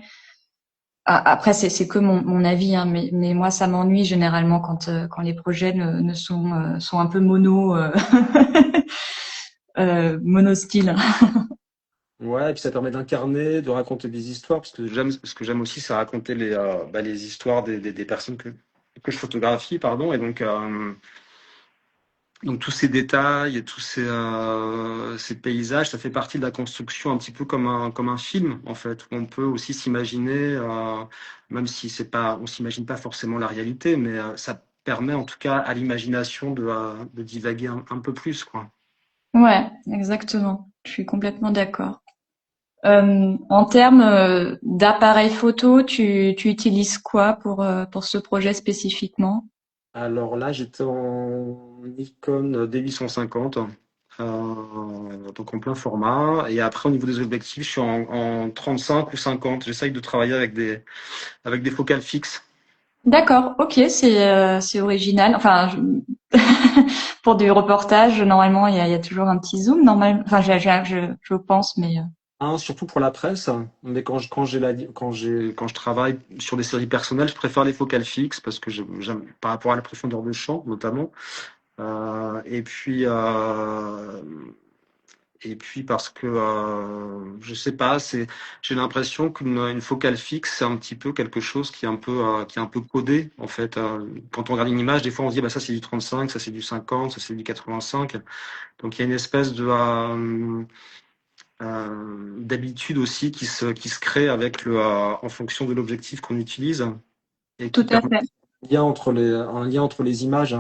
après c'est que mon avis, hein, mais moi ça m'ennuie généralement quand les projets ne sont un peu mono-style. Ouais, et puis ça permet d'incarner, de raconter des histoires, parce que ce que j'aime aussi, c'est raconter les histoires des personnes que je photographie, pardon, et donc tous ces détails et tous ces paysages, ça fait partie de la construction un petit peu comme un film, en fait, où on peut aussi s'imaginer, même si c'est pas, on s'imagine pas forcément la réalité, mais ça permet en tout cas à l'imagination de divaguer un peu plus, quoi. Ouais, exactement. Je suis complètement d'accord. En termes d'appareil photo, tu utilises quoi pour ce projet spécifiquement? Alors là, j'étais en Nikon D850, donc en plein format. Et après, au niveau des objectifs, je suis en 35 ou 50. J'essaye de travailler avec des focales fixes. D'accord, ok, c'est original. Enfin, pour du reportage, normalement, il y a toujours un petit zoom, normalement. Enfin, je pense, mais Un, surtout pour la presse, mais quand je travaille sur des séries personnelles, je préfère les focales fixes parce que j'aime, par rapport à la profondeur de champ, notamment. Euh, et puis, euh, Et puis parce que je sais pas, j'ai l'impression une focale fixe, c'est un petit peu quelque chose qui est un peu codé en fait. Quand on regarde une image, des fois on se dit bah ça c'est du 35, ça c'est du 50, ça c'est du 85. Donc il y a une espèce d'habitude aussi qui se crée avec en fonction de l'objectif qu'on utilise et tout qui à permet fait. un lien entre les images.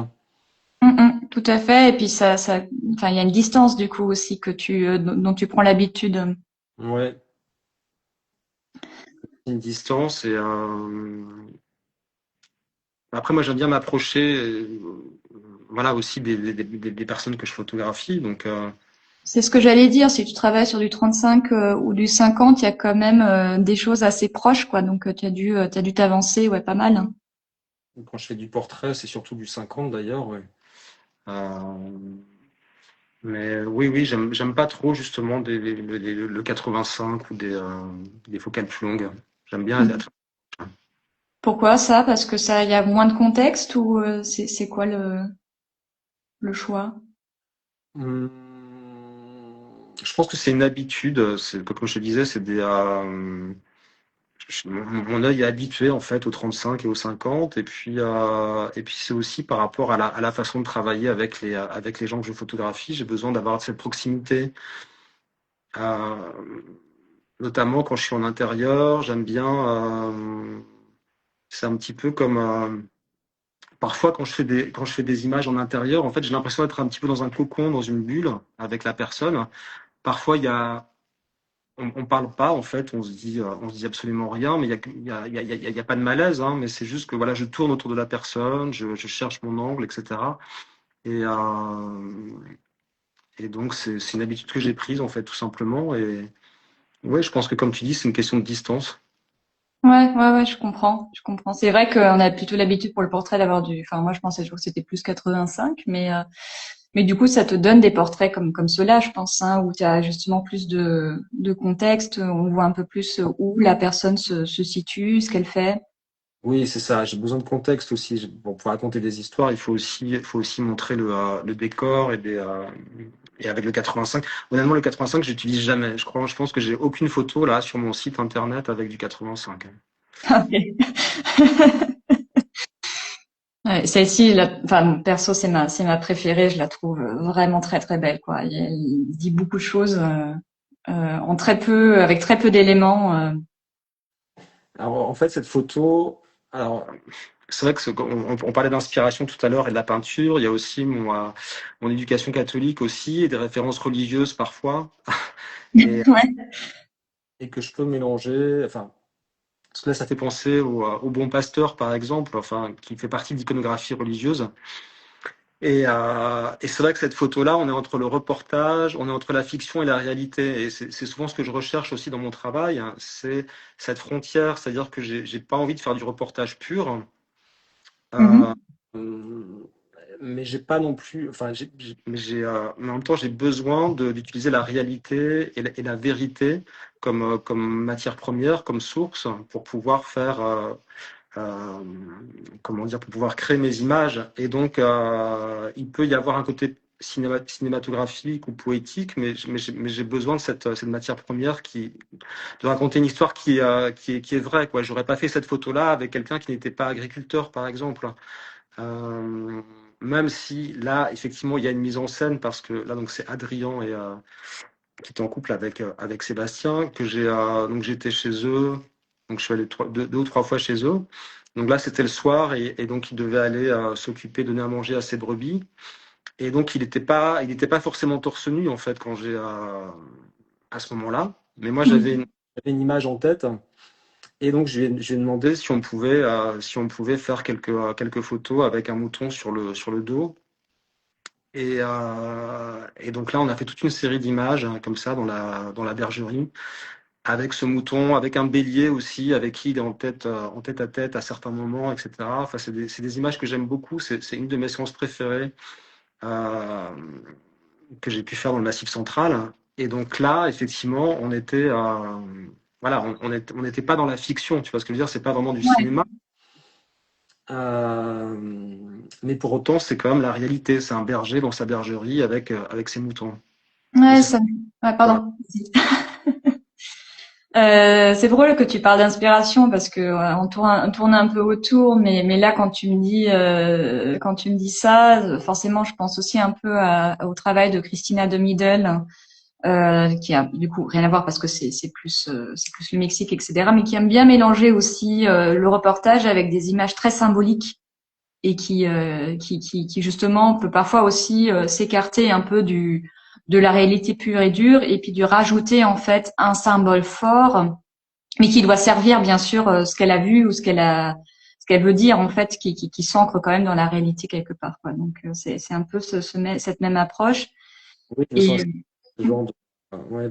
Tout à fait. Et puis enfin, il y a une distance du coup aussi dont tu prends l'habitude. Ouais, une distance et après, moi, j'aime bien m'approcher, voilà, aussi des personnes que je photographie. Donc, C'est ce que j'allais dire. Si tu travailles sur du 35 ou du 50, il y a quand même des choses assez proches, quoi. Donc, t'as dû t'avancer, ouais, pas mal. quand je fais du portrait, c'est surtout du 50 d'ailleurs. Ouais. Euh, mais oui, oui, j'aime pas trop justement le 85 ou des focales plus longues. J'aime bien être. Pourquoi ça? Parce que ça, il y a moins de contexte ou c'est quoi le choix? Hum, je pense que c'est une habitude. Comme je te disais, mon œil est habitué en fait au 35 et au 50 et puis c'est aussi par rapport à la façon de travailler avec les gens que je photographie, j'ai besoin d'avoir cette proximité, euh, notamment quand je suis en intérieur, j'aime bien, c'est un petit peu comme parfois quand je fais des images en intérieur, en fait j'ai l'impression d'être un petit peu dans un cocon, dans une bulle avec la personne. Parfois il y a on parle pas en fait, on se dit absolument rien, mais il y a pas de malaise, hein, mais c'est juste que voilà, je tourne autour de la personne, je cherche mon angle, etc. Et, et donc c'est une habitude que j'ai prise en fait, tout simplement. Et ouais, je pense que comme tu dis, c'est une question de distance. Ouais, ouais, ouais, je comprends, je comprends. C'est vrai qu'on a plutôt l'habitude pour le portrait d'avoir enfin, moi, je pensais toujours que c'était plus 85, mais du coup, ça te donne des portraits comme ceux-là, je pense, hein, où tu as justement plus de contexte, on voit un peu plus où la personne se situe, ce qu'elle fait. Oui, c'est ça. J'ai besoin de contexte aussi. Pour raconter des histoires, il faut aussi montrer le décor et avec le 85. Honnêtement, le 85, j'utilise jamais. Je pense que j'ai aucune photo là sur mon site internet avec du 85. Ouais, celle-ci, enfin, perso, c'est ma préférée. Je la trouve vraiment très, très belle, quoi. Elle dit beaucoup de choses avec très peu d'éléments. Alors, en fait, cette photo, alors, c'est vrai que on parlait d'inspiration tout à l'heure et de la peinture. Il y a aussi mon éducation catholique aussi et des références religieuses parfois et, Ouais. et que je peux mélanger. Enfin, parce que là, ça fait penser au Bon Pasteur, par exemple, enfin, qui fait partie de l'iconographie religieuse. Et c'est vrai que cette photo-là, on est entre le reportage, on est entre la fiction et la réalité. Et c'est souvent ce que je recherche aussi dans mon travail, hein, c'est cette frontière, c'est-à-dire que j'ai pas envie de faire du reportage pur. Euh, Mhm. mais j'ai pas non plus, enfin, mais en même temps, j'ai besoin d'utiliser la réalité et la vérité comme matière première, comme source, pour pouvoir faire, euh, comment dire, pour pouvoir créer mes images. Et donc, il peut y avoir un côté cinématographique ou poétique, mais j'ai besoin de cette matière première de raconter une histoire qui est vraie, quoi. J'aurais pas fait cette photo-là avec quelqu'un qui n'était pas agriculteur, par exemple. Euh, Même si là, effectivement, il y a une mise en scène parce que là, donc c'est Adrien qui était en couple avec Sébastien, donc j'étais chez eux, donc je suis allé deux ou trois fois chez eux. Donc là, c'était le soir et donc il devait aller s'occuper, donner à manger à ses brebis. Et donc il était pas forcément torse nu en fait quand à ce moment-là. Mais moi, j'avais une image en tête. Et donc, je lui ai demandé si on pouvait faire quelques photos avec un mouton sur le dos. Et donc là, on a fait toute une série d'images hein, comme ça dans la bergerie, avec ce mouton, avec un bélier aussi, avec qui il est en tête à tête à certains moments, etc. Enfin, c'est des images que j'aime beaucoup. C'est une de mes séances préférées euh, que j'ai pu faire dans le Massif central. Et donc là, effectivement, voilà, on n'était pas dans la fiction. Tu vois ce que je veux dire? C'est pas vraiment du Ouais. cinéma. Mais pour autant, c'est quand même la réalité. C'est un berger dans sa bergerie avec ses moutons. Et Ouais, c'est ça. ça. Ouais, Voilà. pardon. C'est drôle que tu parles d'inspiration parce que on tourne un peu autour, mais là quand tu me dis ça, forcément je pense aussi un peu au travail de Christina de Middle, qui a du coup rien à voir parce que c'est plus le Mexique etc. Mais qui aime bien mélanger aussi le reportage avec des images très symboliques et qui justement peut parfois aussi s'écarter un peu du de la réalité pure et dure et puis de rajouter en fait un symbole fort mais qui doit servir bien sûr ce qu'elle a vu ou ce qu'elle veut dire en fait qui s'ancre quand même dans la réalité quelque part quoi. Donc c'est un peu cette même approche Oui, je et sens ce genre ouais,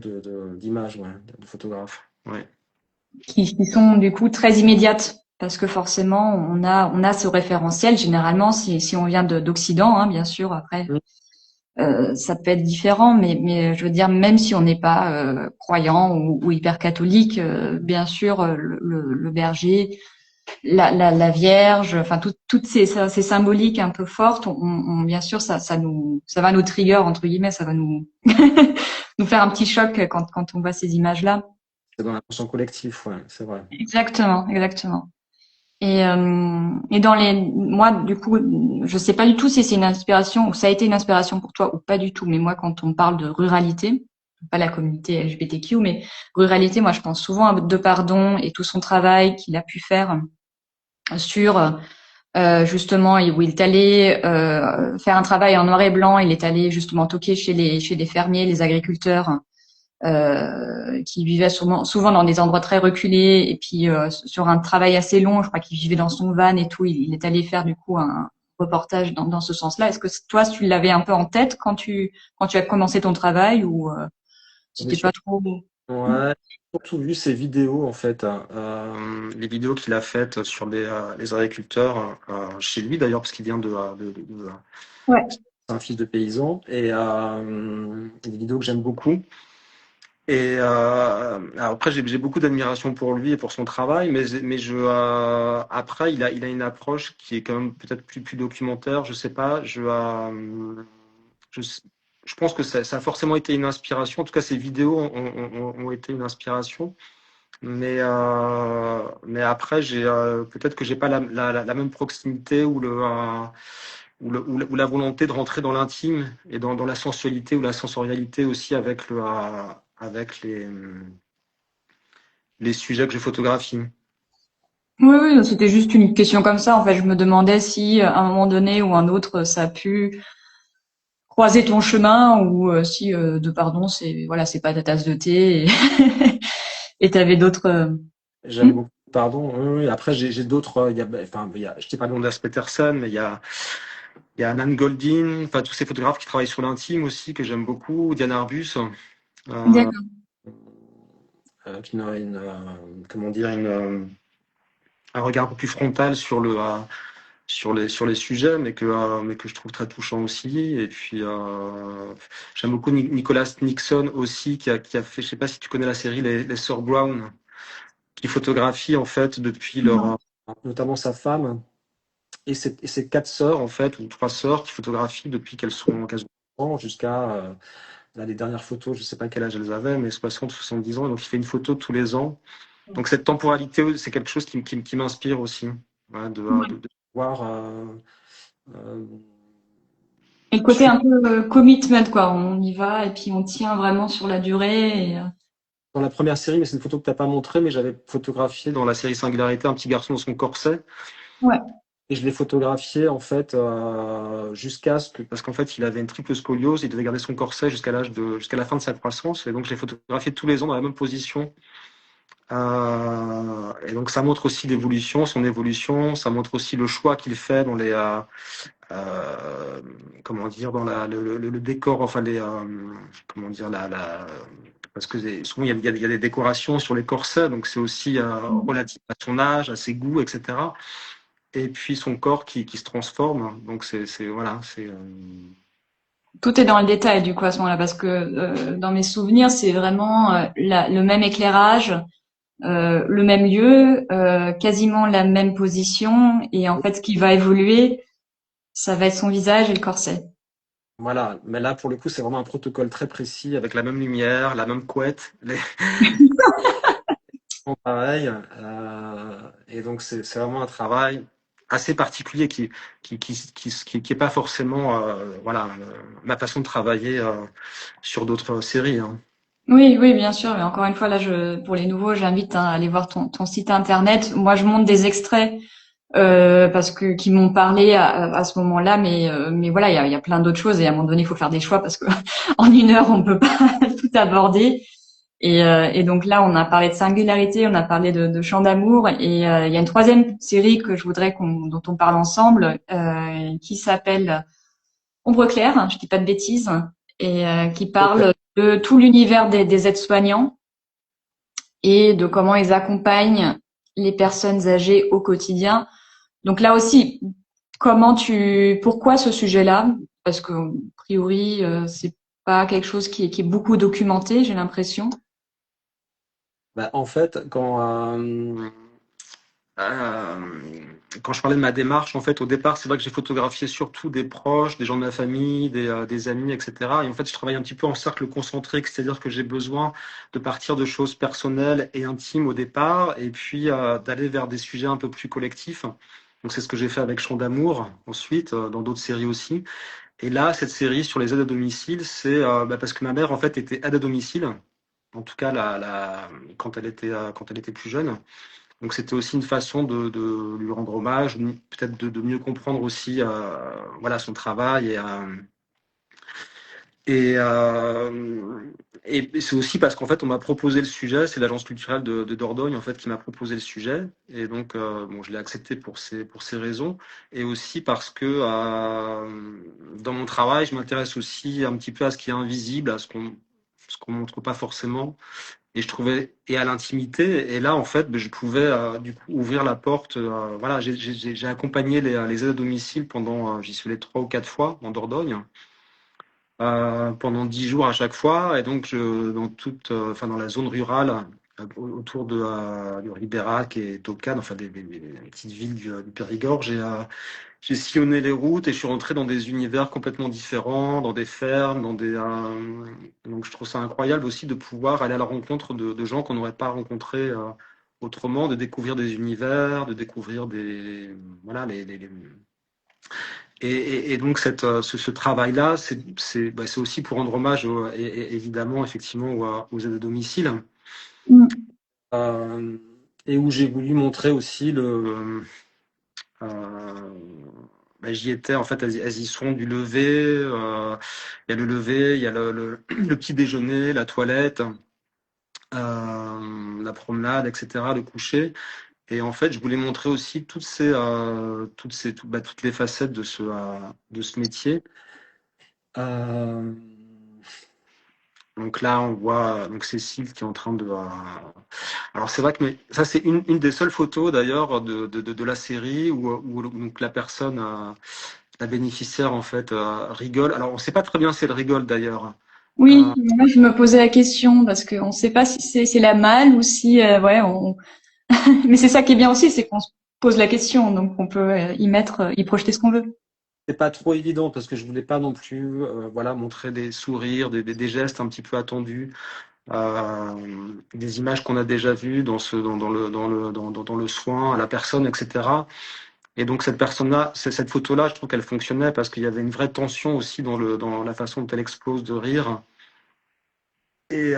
d'image, ouais, de photographe. Ouais. qui sont du coup très immédiates parce que forcément on a ce référentiel généralement si on vient d'Occident hein, bien sûr après Mm. ça peut être différent mais je veux dire même si on n'est pas croyant ou hyper catholique bien sûr le berger la Vierge, enfin toutes ces symboliques un peu fortes, bien sûr ça va nous trigger entre guillemets, ça va nous nous faire un petit choc quand on voit ces images-là. C'est dans l'inconscient collectif, ouais, c'est vrai. Exactement, exactement. Et dans les moi du coup je sais pas du tout si c'est une inspiration ou ça a été une inspiration pour toi ou pas du tout, mais moi quand on parle de ruralité, pas la communauté LGBTQ, mais ruralité, moi je pense souvent à Depardon et tout son travail qu'il a pu faire sur justement où il est allé faire un travail en noir et blanc. Il est allé justement toquer chez les fermiers, les agriculteurs qui vivaient souvent dans des endroits très reculés et puis sur un travail assez long. Je crois qu'il vivait dans son van et tout. Il est allé faire du coup un reportage dans ce sens-là. Est-ce que toi, tu l'avais un peu en tête quand tu as commencé ton travail ou J'ai c'était sur- pas trop. ouais, surtout vu ses vidéos, en fait, hein, les vidéos qu'il a faites sur les agriculteurs, chez lui d'ailleurs, parce qu'il vient Ouais. c'est un fils de paysan, et des vidéos que j'aime beaucoup. Et alors après, j'ai beaucoup d'admiration pour lui et pour son travail, après, il a une approche qui est quand même peut-être plus documentaire. Je sais pas. Je, je pense que ça a forcément été une inspiration. En tout cas, ces vidéos ont été une inspiration. Mais après, peut-être que j'ai pas la même proximité ou la volonté de rentrer dans l'intime et dans la sensualité ou la sensorialité aussi avec les sujets que je photographie. Oui, oui, c'était juste une question comme ça. En fait, je me demandais si à un moment donné ou un autre, ça a pu croiser ton chemin ou si de pardon c'est voilà c'est pas ta tasse de thé et et t'avais d'autres J'aime hmm. beaucoup, pardon. Oui, oui. Après, j'ai d'autres. Il y a, enfin, je t'ai parlé d'Andreas Peterson, mais Il y a Nan Goldin, enfin tous ces photographes qui travaillent sur l'intime aussi, que j'aime beaucoup. Diane Arbus, euh, D'accord. qui a comment dire, un regard un peu plus frontal sur sur les sujets, mais que je trouve très touchant aussi. Et puis, j'aime beaucoup Nicholas Nixon aussi, qui a fait, je sais pas si tu connais la série Les Sœurs Brown, qui photographie en fait depuis Non. notamment sa femme et ses quatre sœurs en fait, ou trois sœurs, qui photographient depuis qu'elles ont jusqu'à là, les dernières photos, je sais pas quel âge elles avaient, mais 60, 70 ans. Donc, il fait une photo tous les ans. Donc, cette temporalité, c'est quelque chose qui m'inspire aussi, ouais, de voir. Euh, Et le côté un suivre. peu commitment, quoi. On y va et puis on tient vraiment sur la durée. Dans la première série, mais c'est une photo que tu n'as pas montrée, mais j'avais photographié dans la série Singularité un petit garçon dans son corset. Ouais. Et je l'ai photographié en fait jusqu'à ce que, parce qu'en fait il avait une triple scoliose, il devait garder son corset jusqu'à la fin de sa croissance, et donc je l'ai photographié tous les ans dans la même position. Et donc ça montre aussi l'évolution, son évolution, ça montre aussi le choix qu'il fait dans comment dire, dans le décor, enfin comment dire, parce que souvent il y a des décorations sur les corsets, donc c'est aussi relatif à son âge, à ses goûts, etc. Et puis son corps qui se transforme, donc voilà, Tout est dans le détail du coup à ce moment-là parce que dans mes souvenirs c'est vraiment le même éclairage, le même lieu, quasiment la même position et en fait ce qui va évoluer ça va être son visage et le corset. voilà. Mais là pour le coup c'est vraiment un protocole très précis avec la même lumière, la même couette, les pareil. Et donc c'est vraiment un travail assez particulier qui est pas forcément voilà ma façon de travailler sur d'autres séries, hein. Oui, oui, bien sûr. Mais encore une fois, là, pour les nouveaux, j'invite à aller voir ton site internet. Moi, je monte des extraits parce que qui m'ont parlé à ce moment-là, mais voilà, il y a plein d'autres choses et à un moment donné, il faut faire des choix parce que en une heure, on peut pas tout aborder. Et donc là, on a parlé de singularité, on a parlé de chant d'amour, et il y a une troisième série que je voudrais dont on parle ensemble, qui s'appelle Ombre claire, je dis pas de bêtises, et qui Ok. parle de tout l'univers des aides-soignants et de comment ils accompagnent les personnes âgées au quotidien. Donc là aussi, pourquoi ce sujet-là? Parce que, a priori, c'est pas quelque chose qui est beaucoup documenté, j'ai l'impression. Bah, en fait, Euh, quand je parlais de ma démarche, en fait, au départ, c'est vrai que j'ai photographié surtout des proches, des gens de ma famille, des amis, etc. Et en fait, je travaille un petit peu en cercle concentrique, c'est-à-dire que j'ai besoin de partir de choses personnelles et intimes au départ, et puis d'aller vers des sujets un peu plus collectifs. Donc, c'est ce que j'ai fait avec Chant d'amour, ensuite, dans d'autres séries aussi. Et là, cette série sur les aides à domicile, c'est parce que ma mère, en fait, était aide à domicile, en tout cas quand elle était plus jeune. Donc c'était aussi une façon de lui rendre hommage, peut-être de mieux comprendre aussi voilà, son travail et, euh, et c'est aussi parce qu'en fait on m'a proposé le sujet, c'est l'agence culturelle de Dordogne en fait qui m'a proposé le sujet et donc bon je l'ai accepté pour ces raisons et aussi parce que dans mon travail je m'intéresse aussi un petit peu à ce qui est invisible, à ce qu'on montre pas forcément et je trouvais et à l'intimité et là en fait ben, je pouvais du coup ouvrir la porte, voilà j'ai accompagné les aides à domicile pendant j'y suis allé 3 ou 4 fois en Dordogne pendant 10 jours à chaque fois et donc dans enfin dans la zone rurale autour de Ribérac et Taucane, enfin des petites villes du Périgord, j'ai sillonné les routes et je suis rentré dans des univers complètement différents, dans des fermes, donc je trouve ça incroyable aussi de pouvoir aller à la rencontre de gens qu'on n'aurait pas rencontrés autrement, de découvrir des univers, de découvrir voilà, et donc ce travail-là, c'est aussi pour rendre hommage, évidemment, effectivement, aux aides à domicile, Mm. euh, et où j'ai voulu montrer aussi euh, j'y étais, en fait, elles y sont du lever. Il y a le lever, il y a le petit déjeuner, la toilette, la promenade, etc., le coucher. Et en fait, je voulais montrer aussi toutes les facettes de ce métier. Euh, donc là, on voit donc Cécile qui est en train de. Alors c'est vrai que ça c'est une des seules photos d'ailleurs de la série où donc la personne, la bénéficiaire en fait rigole. Alors on ne sait pas très bien si elle rigole d'ailleurs. Oui, moi je me posais la question parce qu'on ne sait pas si c'est la malle ou si ouais on. Mais c'est ça qui est bien aussi, c'est qu'on se pose la question, donc on peut y mettre, y projeter ce qu'on veut. C'est pas trop évident parce que je voulais pas non plus voilà montrer des sourires, des gestes un petit peu attendus, des images qu'on a déjà vues dans le soin à la personne, etc. Et donc cette personne-là, cette photo-là, je trouve qu'elle fonctionnait parce qu'il y avait une vraie tension aussi dans la façon dont elle explose de rire et,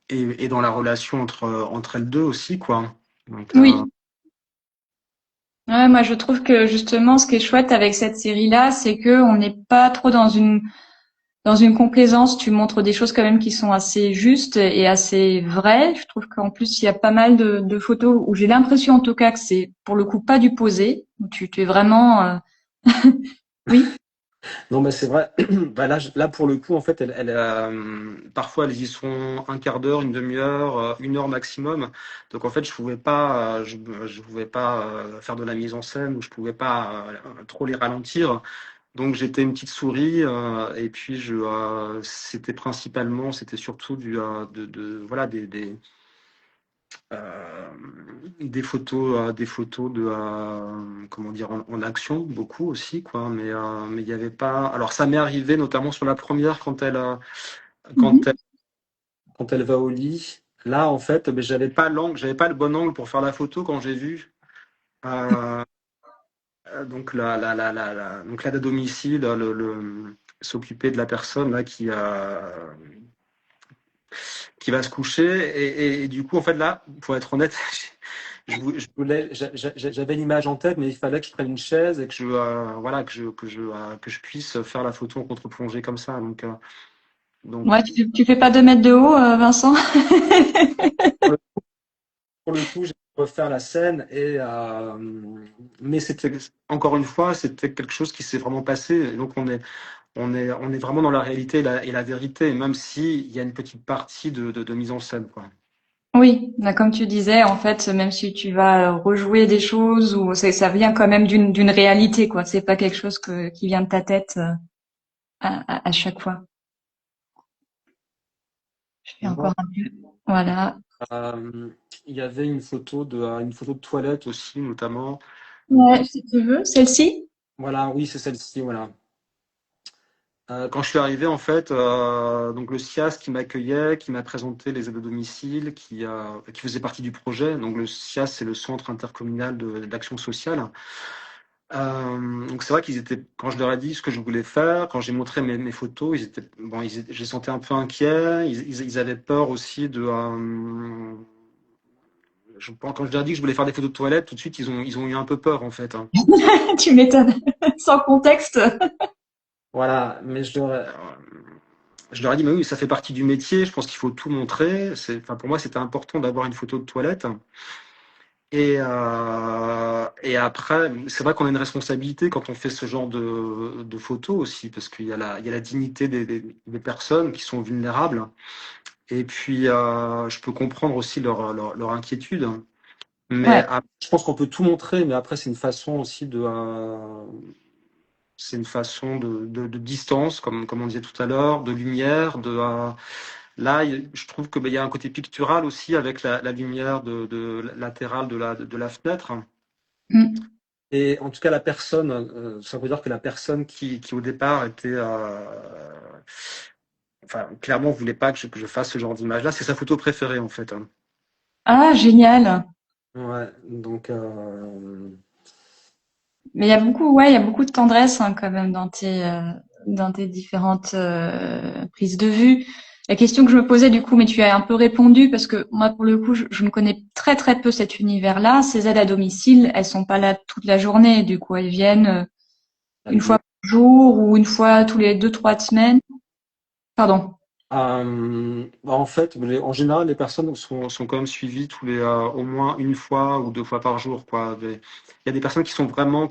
et dans la relation entre elles deux aussi, quoi. Donc, Oui. Ouais, moi je trouve que justement ce qui est chouette avec cette série-là, c'est que on n'est pas trop dans une complaisance. Tu montres des choses quand même qui sont assez justes et assez vraies. Je trouve qu'en plus il y a pas mal de photos où j'ai l'impression en tout cas que c'est pour le coup pas du posé. Tu es vraiment oui. non, mais c'est vrai. Bah là, pour le coup, en fait, parfois, elles y sont un quart d'heure, une demi-heure, une heure maximum. Donc, en fait, je pouvais pas faire de la mise en scène ou je pouvais pas trop les ralentir. Donc, j'étais une petite souris et puis c'était surtout voilà, euh, des photos comment dire, en action, beaucoup aussi, quoi. Mais il y avait pas. Alors, ça m'est arrivé notamment sur la première quand Mhm. elle, quand elle va au lit. Là, en fait, mais j'avais pas le bon angle pour faire la photo quand j'ai vu. euh, donc donc l'aide à domicile, s'occuper de la personne là qui va se coucher et du coup en fait là pour être honnête j'avais l'image en tête mais il fallait que je prenne une chaise et que je voilà que je puisse faire la photo en contre-plongée comme ça donc Ouais, tu fais pas 2 mètres de haut, Vincent? pour le, pour le coup j'ai dû refaire la scène mais c'était encore une fois c'était quelque chose qui s'est vraiment passé et donc on est vraiment dans la réalité et la vérité même si il y a une petite partie de mise en scène quoi. Oui, bah, comme tu disais, en fait, même si tu vas rejouer des choses ou ça vient quand même d'une réalité, quoi. C'est pas quelque chose qui vient de ta tête à chaque fois. Je fais encore un peu. Voilà. Euh, il y avait une photo de toilette aussi, notamment. Où, Ouais, si tu veux. Celle-ci? voilà, oui, c'est celle-ci, voilà. Quand je suis arrivé, en fait, donc le SIAS qui m'accueillait, qui m'a présenté les aides à domicile, qui faisait partie du projet. Donc le SIAS, c'est le Centre intercommunal d'action sociale. Donc c'est vrai qu'ils étaient, quand je leur ai dit ce que je voulais faire, quand j'ai montré mes photos, je les sentais un peu inquiets. Ils avaient peur aussi quand je leur ai dit que je voulais faire des photos de toilette, tout de suite, ils ont eu un peu peur, en fait, hein. Tu m'étonnes. Sans contexte. Voilà, mais je leur ai dit, mais oui, ça fait partie du métier, je pense qu'il faut tout montrer. Enfin, pour moi, c'était important d'avoir une photo de toilette. Et après, c'est vrai qu'on a une responsabilité quand on fait ce genre de photos aussi, parce il y a la dignité des personnes qui sont vulnérables. Et puis, je peux comprendre aussi leur inquiétude. Mais Ouais. je pense qu'on peut tout montrer, mais après, c'est une façon de distance, comme on disait tout à l'heure, de lumière. Là, je trouve que, ben, il y a un côté pictural aussi avec la lumière latérale de la fenêtre. Mm. Et en tout cas, la personne, ça veut dire que la personne qui au départ était, enfin, clairement, voulait pas que je fasse ce genre d'image-là. C'est sa photo préférée, en fait, hein. Ah, génial. Ouais, donc, Mais il y a beaucoup, ouais, il y a beaucoup de tendresse hein, quand même dans tes différentes prises de vue. La question que je me posais du coup, mais tu as un peu répondu parce que moi pour le coup, je me connais très très peu cet univers-là. Ces aides à domicile, elles sont pas là toute la journée. Du coup, elles viennent ça une dure. fois par jour ou une fois tous les 2, 3 semaines. Pardon. En fait, en général, les personnes sont quand même suivies au moins une fois ou deux fois par jour, quoi. Il y a des personnes qui sont vraiment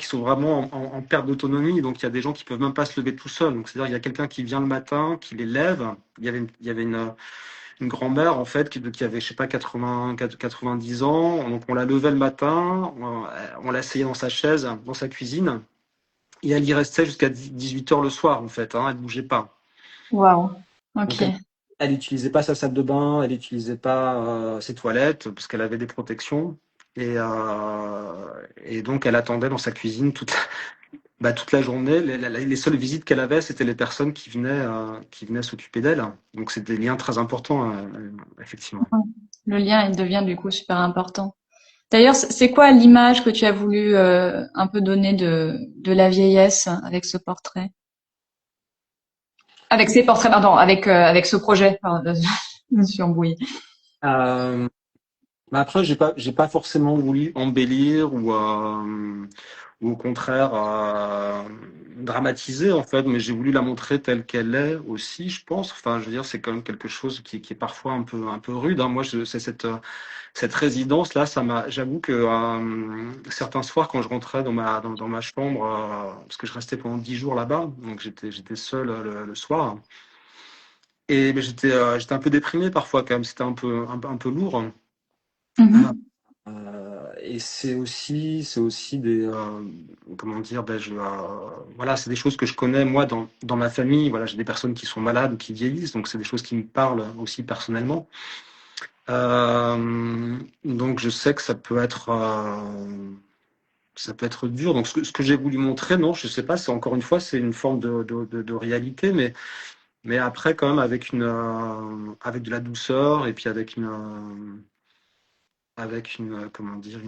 en perte d'autonomie, donc il y a des gens qui peuvent même pas se lever tout seuls. Donc c'est-à-dire il y a quelqu'un qui vient le matin, qui les lève. Il y avait une grand-mère en fait qui avait, je sais pas, 90 ans. Donc on la levait le matin, on l'asseyait dans sa chaise, dans sa cuisine, et elle y restait jusqu'à 18 heures le soir en fait. Hein, elle bougeait pas. Waouh. Ok. Donc elle utilisait pas sa salle de bain, elle utilisait pas ses toilettes parce qu'elle avait des protections et donc elle attendait dans sa cuisine toute la journée. Les seules visites qu'elle avait, c'était les personnes qui venaient s'occuper d'elle. Donc c'est des liens très importants, effectivement. Le lien, il devient du coup super important. D'ailleurs, c'est quoi l'image que tu as voulu un peu donner de la vieillesse avec ce portrait? Avec ces portraits, pardon, avec ce projet. Pardon, je me suis embrouillée. Euh, Mais après, j'ai pas forcément voulu embellir ou au contraire dramatiser en fait, mais j'ai voulu la montrer telle qu'elle est aussi, je pense. Enfin, je veux dire, c'est quand même quelque chose qui est parfois un peu rude. Hein. Moi, c'est cette résidence là, j'avoue que certains soirs quand je rentrais dans ma chambre, parce que je restais pendant 10 jours là-bas, donc j'étais seul le soir, et mais j'étais un peu déprimé parfois quand même. C'était un peu lourd. Mhm. Et c'est aussi comment dire, voilà, c'est des choses que je connais moi dans ma famille. Voilà, j'ai des personnes qui sont malades ou qui vieillissent, donc c'est des choses qui me parlent aussi personnellement. Donc je sais que ça peut être dur. Donc ce que j'ai voulu montrer, non, je sais pas, c'est encore une fois, c'est une forme de réalité, mais après quand même avec de la douceur et puis avec une, comment dire,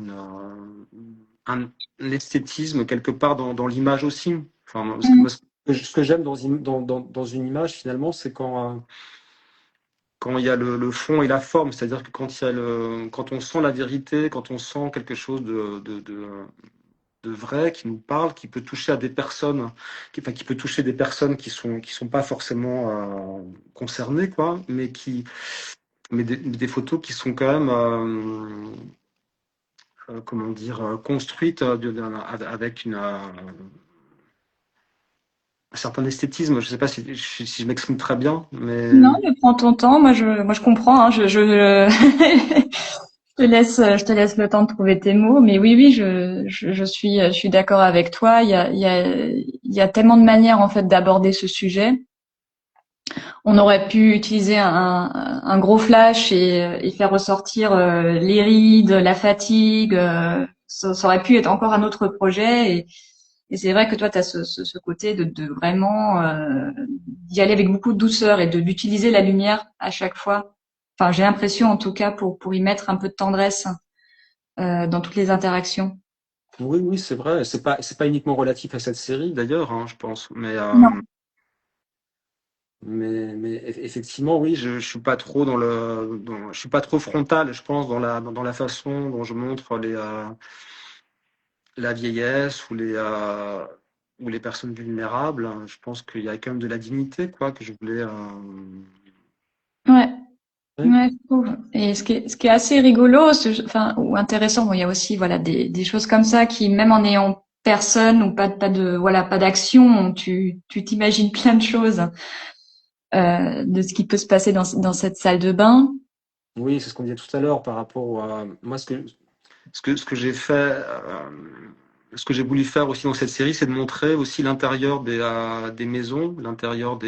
un esthétisme quelque part dans l'image aussi. Enfin, moi, ce que j'aime dans une image, finalement, c'est quand il y a le fond et la forme. C'est-à-dire que quand on sent la vérité, quand on sent quelque chose de vrai, qui nous parle, qui peut toucher à des personnes, qui peut toucher des personnes qui sont pas forcément concernées, quoi, mais des photos qui sont quand même comment dire, construite avec un certain esthétisme. Je ne sais pas si je m'exprime très bien, mais Non, mais prends ton temps. Moi, je comprends. Hein. Je te laisse le temps de trouver tes mots. Mais oui, oui, je suis d'accord avec toi. Il y a tellement de manières en fait d'aborder ce sujet. On aurait pu utiliser un gros flash et faire ressortir les rides, la fatigue. Ça aurait pu être encore un autre projet. Et c'est vrai que toi, tu as ce côté de vraiment d'y aller avec beaucoup de douceur et d'utiliser la lumière à chaque fois. Enfin, j'ai l'impression en tout cas pour y mettre un peu de tendresse dans toutes les interactions. oui, oui, c'est vrai. C'est pas uniquement relatif à cette série d'ailleurs, hein, je pense. Non. Mais effectivement, oui, je suis pas trop je suis pas trop frontal, je pense, dans la façon dont je montre la vieillesse ou les personnes vulnérables. Je pense qu'il y a quand même de la dignité, quoi, que je voulais. Ouais. Ouais. Ouais, je trouve. Et ce qui est assez rigolo, enfin, ou intéressant, bon, il y a aussi, voilà, des choses comme ça qui, même en ayant personne ou pas de, voilà, pas d'action, tu t'imagines plein de choses, de ce qui peut se passer dans cette salle de bain. Oui, c'est ce qu'on disait tout à l'heure par rapport à moi, ce que j'ai fait, ce que j'ai voulu faire aussi dans cette série, c'est de montrer aussi l'intérieur des maisons, l'intérieur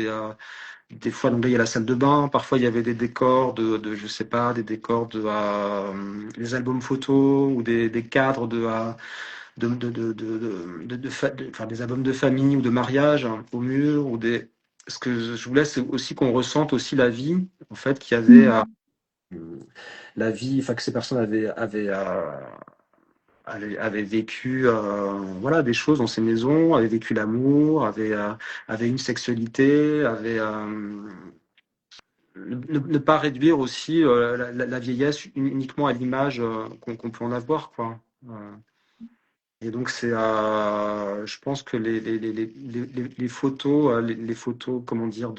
des fois, donc là, il y a la salle de bain, parfois il y avait des décors je sais pas, des décors des albums photos ou des cadres enfin, des albums de famille ou de mariage, hein, au mur, ce que je voulais, c'est aussi qu'on ressente aussi la vie, en fait, qu'il y avait Mm. la vie, enfin que ces personnes avaient vécu voilà, des choses dans ces maisons, avaient vécu l'amour, avaient une sexualité, ne pas réduire aussi la vieillesse uniquement à l'image qu'on peut en avoir, quoi. Et donc je pense que les photos, comment dire,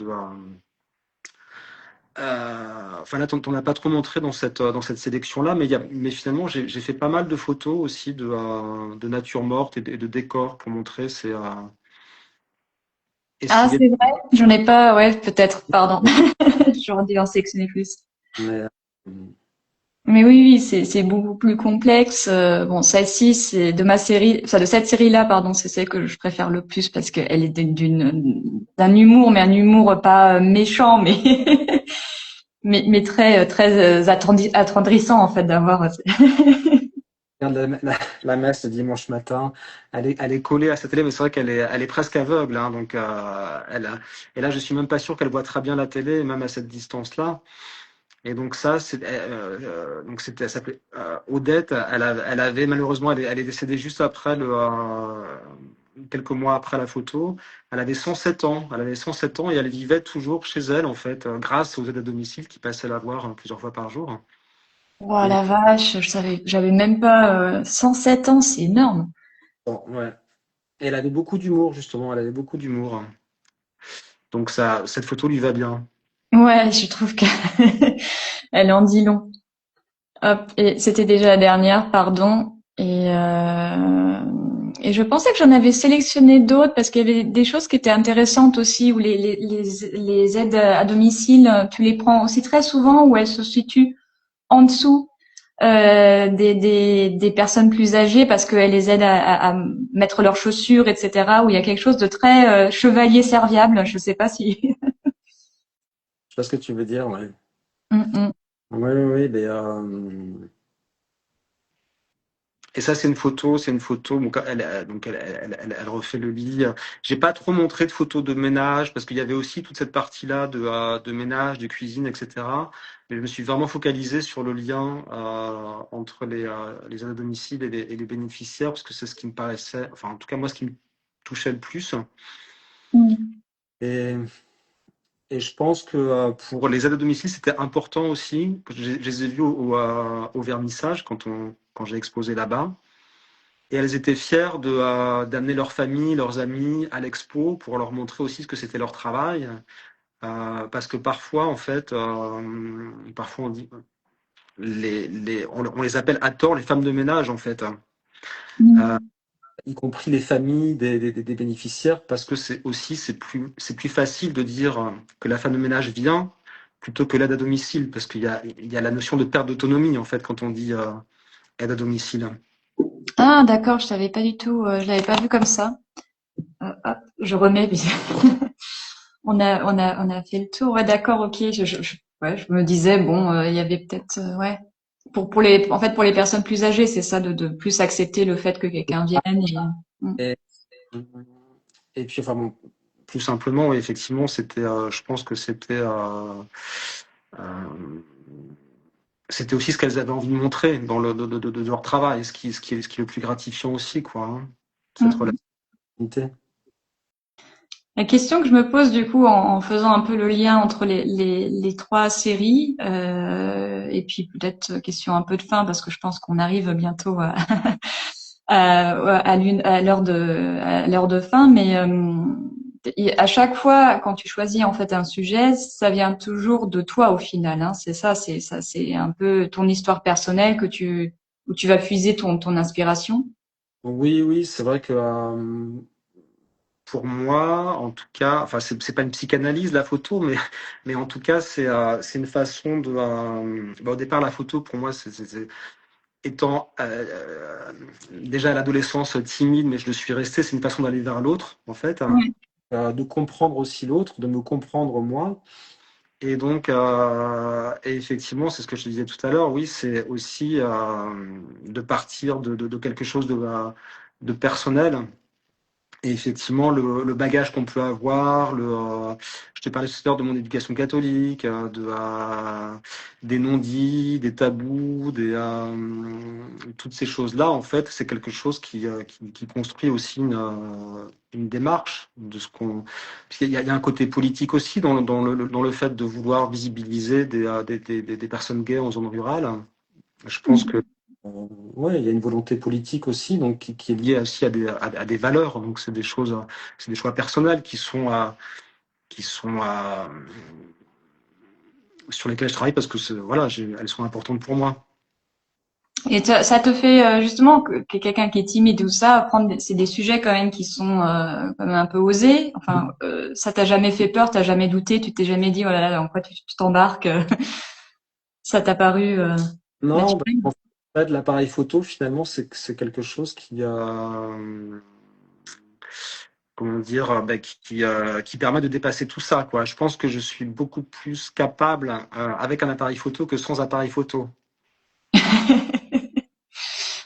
Enfin là, t'en as pas trop montré dans cette sélection-là, mais finalement, j'ai fait pas mal de photos aussi de nature morte et de décors pour montrer. C'est Ah, essayer. c'est vrai? J'en ai pas, ouais, peut-être, pardon. J'aurais dû en sélectionner plus. Mais, Mais oui, oui, c'est beaucoup plus complexe. Bon, celle-ci, c'est de ma série, enfin de cette série-là, pardon, c'est celle que je préfère le plus parce qu'elle est d'un humour, mais un humour pas méchant, mais mais très très attendrissant en fait d'avoir. regarde la messe le dimanche matin, elle est collée à sa télé, mais c'est vrai elle est presque aveugle, hein, donc et là, je suis même pas sûr qu'elle voit très bien la télé, même à cette distance-là. Et donc ça, elle s'appelait Odette. Elle avait malheureusement, elle est décédée juste après quelques mois après la photo. Elle avait 107 ans. Elle avait 107 ans et elle vivait toujours chez elle en fait, grâce aux aides à domicile qui passaient la voir plusieurs fois par jour. Oh Et la vache, j'avais même pas 107 ans, c'est énorme. bon, ouais. Et elle avait beaucoup d'humour justement. Elle avait beaucoup d'humour. Donc ça, cette photo lui va bien. Ouais, je trouve que elle en dit long. Hop, et c'était déjà la dernière, pardon. Et je pensais que j'en avais sélectionné d'autres parce qu'il y avait des choses qui étaient intéressantes aussi, où les aides à domicile, tu les prends aussi très souvent, où elles se situent en dessous des personnes plus âgées parce qu'elles les aident à mettre leurs chaussures, etc., où il y a quelque chose de très chevalier serviable. Je sais pas si. Je sais pas ce que tu veux dire, ouais. Mm, mm. Oui, oui, oui, et ça, c'est une photo. Donc, elle refait le lit. J'ai pas trop montré de photos de ménage parce qu'il y avait aussi toute cette partie-là de ménage, de cuisine, etc. Mais je me suis vraiment focalisé sur le lien entre les aides à domicile et les bénéficiaires parce que c'est ce qui me paraissait, enfin, en tout cas, moi, ce qui me touchait le plus. Mm. Et, et je pense que pour les aides à domicile, c'était important aussi. Je les ai vus au vernissage quand j'ai exposé là-bas. Et elles étaient fières d'amener leur famille, leurs amis à l'expo pour leur montrer aussi ce que c'était leur travail. Parce que parfois, en fait, parfois on dit, on les appelle à tort les femmes de ménage, en fait, euh, Mm. y compris les familles des bénéficiaires, parce que c'est plus facile de dire que la femme de ménage vient plutôt que l'aide à domicile, parce il y a la notion de perte d'autonomie, en fait, quand on dit aide à domicile. Ah, d'accord, je savais pas du tout, je l'avais pas vu comme ça. Hop, je remets. On a fait le tour. Ouais, d'accord, ok. Ouais, je me disais, bon, il y avait peut-être, ouais, en fait, pour les personnes plus âgées, c'est ça, de plus accepter le fait que quelqu'un vienne. Mm. Et, et puis, enfin, bon, plus simplement, oui, effectivement, je pense que euh, c'était aussi ce qu'elles avaient envie de montrer dans de leur travail, ce qui est le plus gratifiant aussi, quoi, hein, cette Mm. relativité. La question que je me pose du coup en faisant un peu le lien entre les trois séries, et puis peut-être question un peu de fin parce que je pense qu'on arrive bientôt à l'heure de fin, mais à chaque fois quand tu choisis en fait un sujet, ça vient toujours de toi au final, hein. C'est ça, c'est un peu ton histoire personnelle où tu vas puiser ton inspiration. Oui, oui, c'est vrai que pour moi, en tout cas, enfin, c'est pas une psychanalyse la photo, mais en tout cas, c'est une façon au départ, la photo, pour moi, étant déjà à l'adolescence timide, mais je le suis resté, c'est une façon d'aller vers l'autre, en fait, hein, Ouais. de comprendre aussi l'autre, de me comprendre moi. Et donc, et effectivement, c'est ce que je te disais tout à l'heure, oui, c'est aussi de partir de quelque chose de personnel. Et effectivement, le bagage qu'on peut avoir, je t'ai parlé tout à l'heure de mon éducation catholique, des non-dits, des tabous, toutes ces choses-là, en fait, c'est quelque chose qui construit aussi une démarche de ce qu'on. Parce il y a un côté politique aussi dans le fait de vouloir visibiliser des personnes gays en zone rurale. Je pense que ouais, il y a une volonté politique aussi, donc qui est liée aussi à des valeurs. Donc c'est des choix personnels qui sont sur lesquelles je travaille parce que voilà, elles sont importantes pour moi. Et ça te fait justement que quelqu'un qui est timide ou ça, c'est des sujets quand même qui sont quand même un peu osés. Enfin, ça t'a jamais fait peur, t'as jamais douté, tu t'es jamais dit oh là là, dans quoi tu t'embarques. Ça t'a paru Non, bah, naturel. en fait, l'appareil photo, finalement, c'est quelque chose qui comment dire, bah, qui permet de dépasser tout ça, quoi. Je pense que je suis beaucoup plus capable avec un appareil photo que sans appareil photo.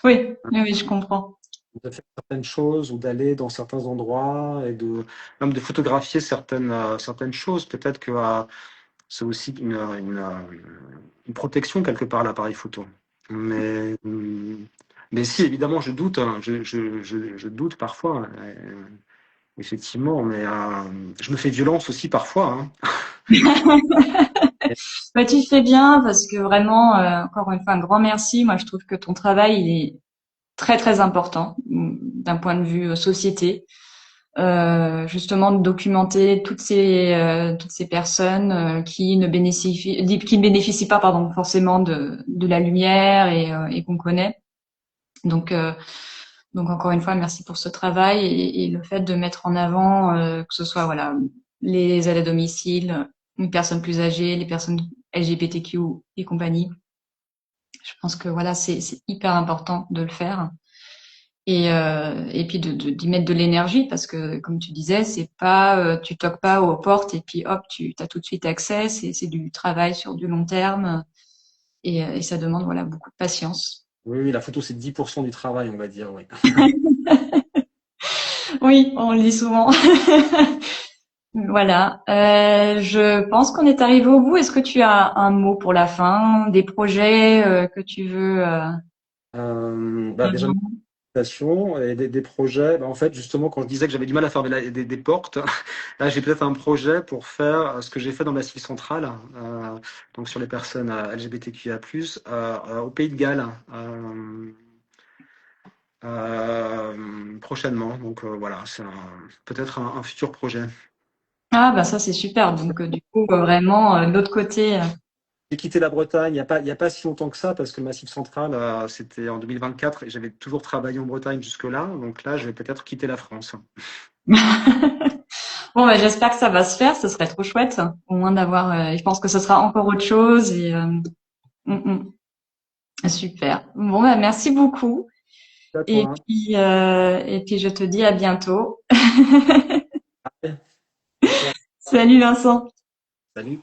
Oui, oui, oui, je comprends. De faire certaines choses ou d'aller dans certains endroits et même de photographier certaines choses. Peut-être que c'est aussi une protection quelque part, l'appareil photo. Mais, mais si, évidemment, je doute, hein. Je doute parfois, effectivement, mais je me fais violence aussi parfois, hein. Bah, tu fais bien parce que vraiment, encore une fois, un grand merci. Moi, je trouve que ton travail, il est très très important d'un point de vue société. Justement de documenter toutes ces personnes qui ne bénéficient pas pardon forcément de la lumière et qu'on connaît. Donc donc encore une fois merci pour ce travail et le fait de mettre en avant que ce soit voilà les aides à domicile, les personnes plus âgées, les personnes LGBTQ et compagnie. Je pense que voilà c'est hyper important de le faire et puis d'y mettre de l'énergie parce que comme tu disais c'est pas tu toques pas aux portes et puis hop tu as tout de suite accès, c'est du travail sur du long terme et ça demande voilà beaucoup de patience. Oui, oui, la photo, c'est 10% du travail, on va dire, oui. Oui, on le dit souvent. Voilà. Je pense qu'on est arrivé au bout. Est-ce que tu as un mot pour la fin, des projets que tu veux Bah, déjà, et des projets. Bah, en fait, justement, quand je disais que j'avais du mal à faire des portes, là, j'ai peut-être un projet pour faire ce que j'ai fait dans Massif Central, donc sur les personnes LGBTQIA+, au Pays de Galles, prochainement. Donc voilà, c'est peut-être un futur projet. Ah bah ça c'est super. Donc du coup vraiment de l'autre côté. J'ai quitté la Bretagne il y a pas si longtemps que ça, parce que le Massif Central, c'était en 2024 et j'avais toujours travaillé en Bretagne jusque-là. Donc là, je vais peut-être quitter la France. Bon, bah, j'espère que ça va se faire. Ce serait trop chouette, au moins d'avoir. Je pense que ce sera encore autre chose. Mm, super. Bon, bah, merci beaucoup. À toi. Et puis, je te dis à bientôt. Hein. À toi. Salut Vincent. Salut.